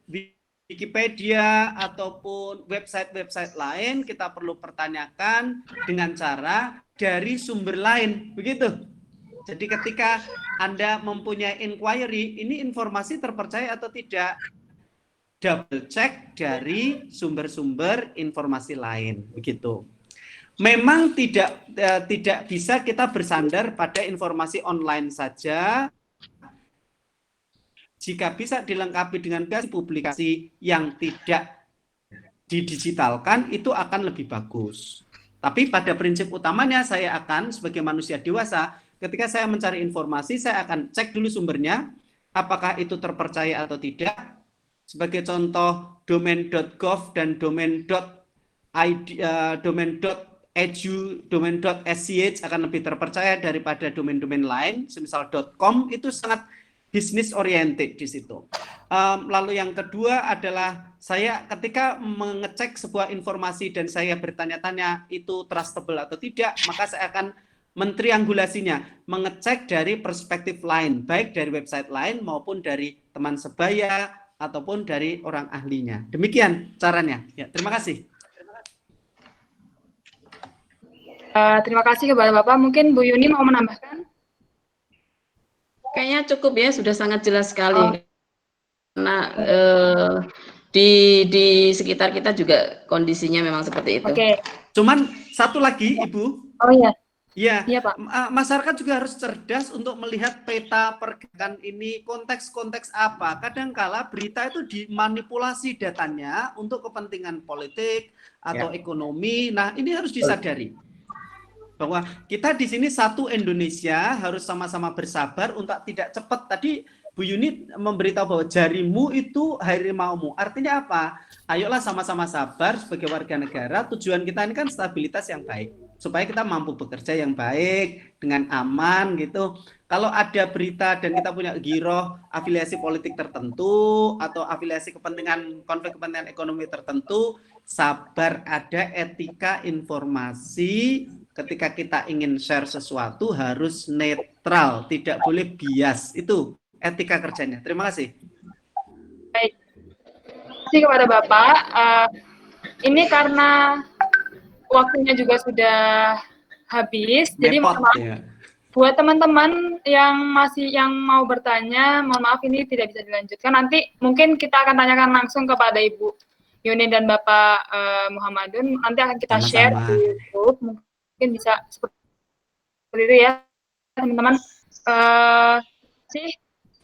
Wikipedia ataupun website-website lain kita perlu pertanyakan dengan cara dari sumber lain begitu. Jadi ketika Anda mempunyai inquiry, ini informasi terpercaya atau tidak? Double check dari sumber-sumber informasi lain, begitu. Memang tidak bisa kita bersandar pada informasi online saja. Jika bisa dilengkapi dengan publikasi yang tidak didigitalkan, itu akan lebih bagus. Tapi pada prinsip utamanya saya akan sebagai manusia dewasa, ketika saya mencari informasi, saya akan cek dulu sumbernya. apakah itu terpercaya atau tidak. Sebagai contoh, domain.gov dan domain.edu, domain.sch akan lebih terpercaya daripada domain-domain lain, semisal .com itu sangat business oriented di situ. Lalu yang kedua adalah saya ketika mengecek sebuah informasi dan saya bertanya-tanya itu trustable atau tidak, maka saya akan mentriangulasinya, mengecek dari perspektif lain, baik dari website lain maupun dari teman sebaya ataupun dari orang ahlinya. Demikian caranya. Ya, terima kasih. Terima kasih kepada Bapak. Mungkin Bu Yuni mau menambahkan? Kayaknya cukup ya, sudah sangat jelas sekali. Oh. Karena di sekitar kita juga kondisinya memang seperti itu. Oke. Cuman satu lagi, Ibu. Oh iya. Ya, iya, Pak. Masyarakat juga harus cerdas untuk melihat peta pergerakan ini, konteks-konteks apa. Kadangkala berita itu dimanipulasi datanya untuk kepentingan politik atau ekonomi. Nah, ini harus disadari bahwa kita di sini satu Indonesia harus sama-sama bersabar untuk tidak cepat. Tadi Bu Yuni memberitahu bahwa jarimu itu harimaumu. Artinya apa? Ayolah sama-sama sabar sebagai warga negara. Tujuan kita ini kan stabilitas yang baik, supaya kita mampu bekerja yang baik dengan aman gitu. Kalau ada berita dan kita punya giroh afiliasi politik tertentu atau afiliasi kepentingan konflik kepentingan ekonomi tertentu, sabar, ada etika informasi. Ketika kita ingin share sesuatu harus netral, tidak boleh bias. Itu etika kerjanya. Terima kasih. Baik. Terima kasih kepada Bapak. Ini karena waktunya juga sudah habis, jadi mohon maaf ya. Buat teman-teman yang mau bertanya, mohon maaf ini tidak bisa dilanjutkan. Nanti mungkin kita akan tanyakan langsung kepada Ibu Yuni dan Bapak Muhammadun. Nanti akan kita share di YouTube. Mungkin bisa seperti itu ya, teman-teman.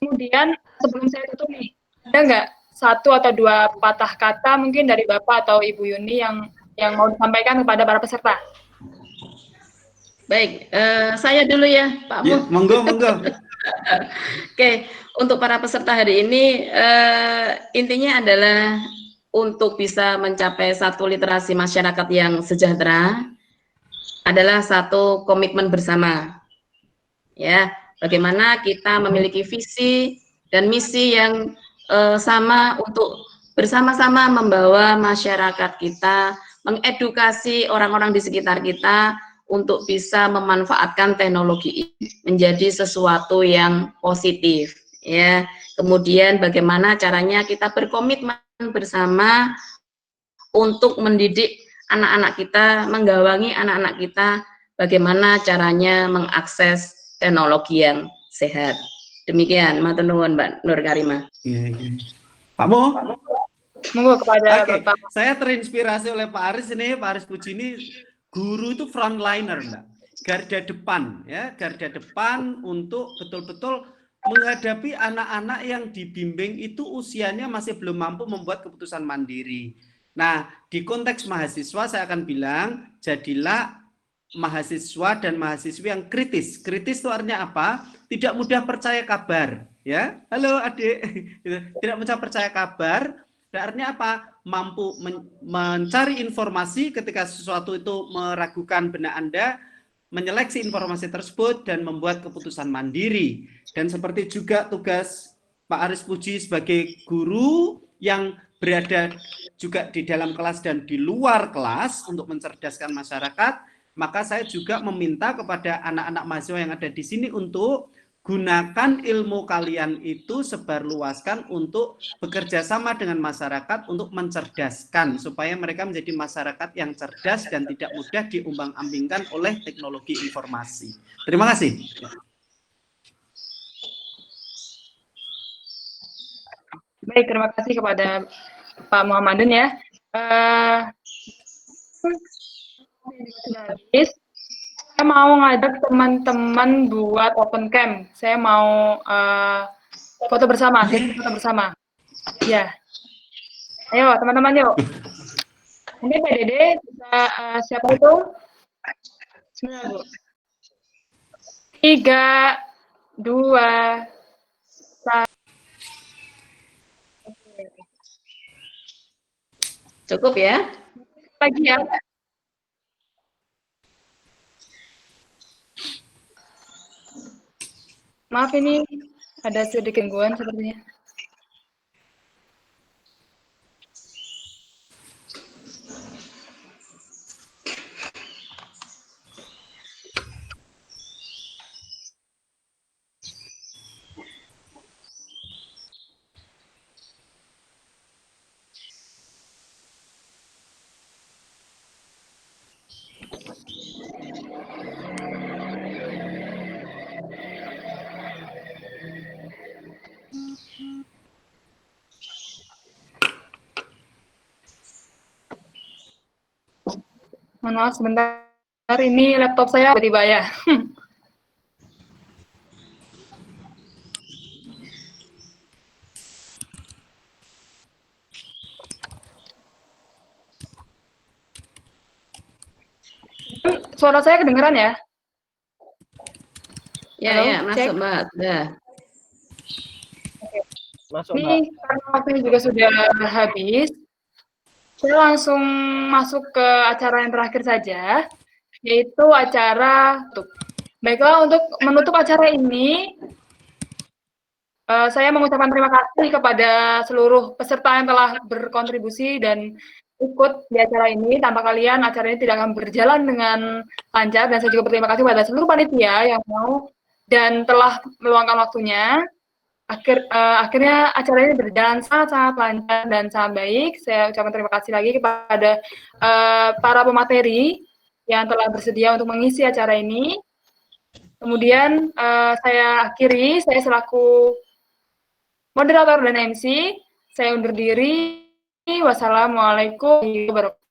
Kemudian sebelum saya tutup nih, ada nggak satu atau dua patah kata mungkin dari Bapak atau Ibu Yuni yang mau disampaikan kepada para peserta? Baik, saya dulu ya, Pak Mu. Ya, monggo. Oke, untuk para peserta hari ini, intinya adalah untuk bisa mencapai satu literasi masyarakat yang sejahtera, adalah satu komitmen bersama. Ya, bagaimana kita memiliki visi dan misi yang sama untuk bersama-sama membawa masyarakat kita, mengedukasi orang-orang di sekitar kita untuk bisa memanfaatkan teknologi ini menjadi sesuatu yang positif, ya. Kemudian bagaimana caranya kita berkomitmen bersama untuk mendidik anak-anak kita, menggawangi anak-anak kita bagaimana caranya mengakses teknologi yang sehat. Demikian, matur nuwun Mbak Nur Karimah. Pak Mo. Monggo kepada Bapak. Saya terinspirasi oleh Pak Aris ini, Pak Aris Puji ini guru itu frontliner, Mbak. Garda depan, ya, garda depan untuk betul-betul menghadapi anak-anak yang dibimbing itu usianya masih belum mampu membuat keputusan mandiri. Nah, di konteks mahasiswa saya akan bilang, jadilah mahasiswa dan mahasiswi yang kritis. Kritis itu artinya apa? Tidak mudah percaya kabar, ya. Halo adik, tidak mudah percaya kabar. Artinya apa? Mampu mencari informasi ketika sesuatu itu meragukan benak Anda, menyeleksi informasi tersebut dan membuat keputusan mandiri. Dan seperti juga tugas Pak Aris Puji sebagai guru yang berada juga di dalam kelas dan di luar kelas untuk mencerdaskan masyarakat, maka saya juga meminta kepada anak-anak mahasiswa yang ada di sini untuk gunakan ilmu kalian itu sebarluaskan untuk bekerja sama dengan masyarakat untuk mencerdaskan supaya mereka menjadi masyarakat yang cerdas dan tidak mudah diumbang-ambingkan oleh teknologi informasi. Terima kasih. Baik, terima kasih kepada Pak Muhammadun ya. Saya mau ngajak teman-teman buat open cam. Saya mau foto bersama, Ya. Ayo teman-teman yuk. Ini PDD bisa siapa itu? 3, 2, 1. Cukup ya? Pagi ya. Maaf ini ada sedikit gangguan sepertinya. Mohon maaf sebentar, ini laptop saya tiba-tiba ya. Suara saya kedengeran ya? Ya, Halo, ya, cek. masuk Mbak. Dah. Masuk, Mbak. Ini karena waktunya juga sudah habis, saya langsung masuk ke acara yang terakhir saja, yaitu acara tutup. Baiklah, untuk menutup acara ini, saya mengucapkan terima kasih kepada seluruh peserta yang telah berkontribusi dan ikut di acara ini. Tanpa kalian, acara ini tidak akan berjalan dengan lancar. Dan saya juga berterima kasih kepada seluruh panitia yang mau dan telah meluangkan waktunya. Akhirnya acara ini berjalan sangat-sangat lancar dan sangat baik. Saya ucapkan terima kasih lagi kepada para pemateri yang telah bersedia untuk mengisi acara ini. Kemudian saya akhiri, saya selaku moderator dan MC, saya undur diri. Wassalamualaikum warahmatullahi wabarakatuh.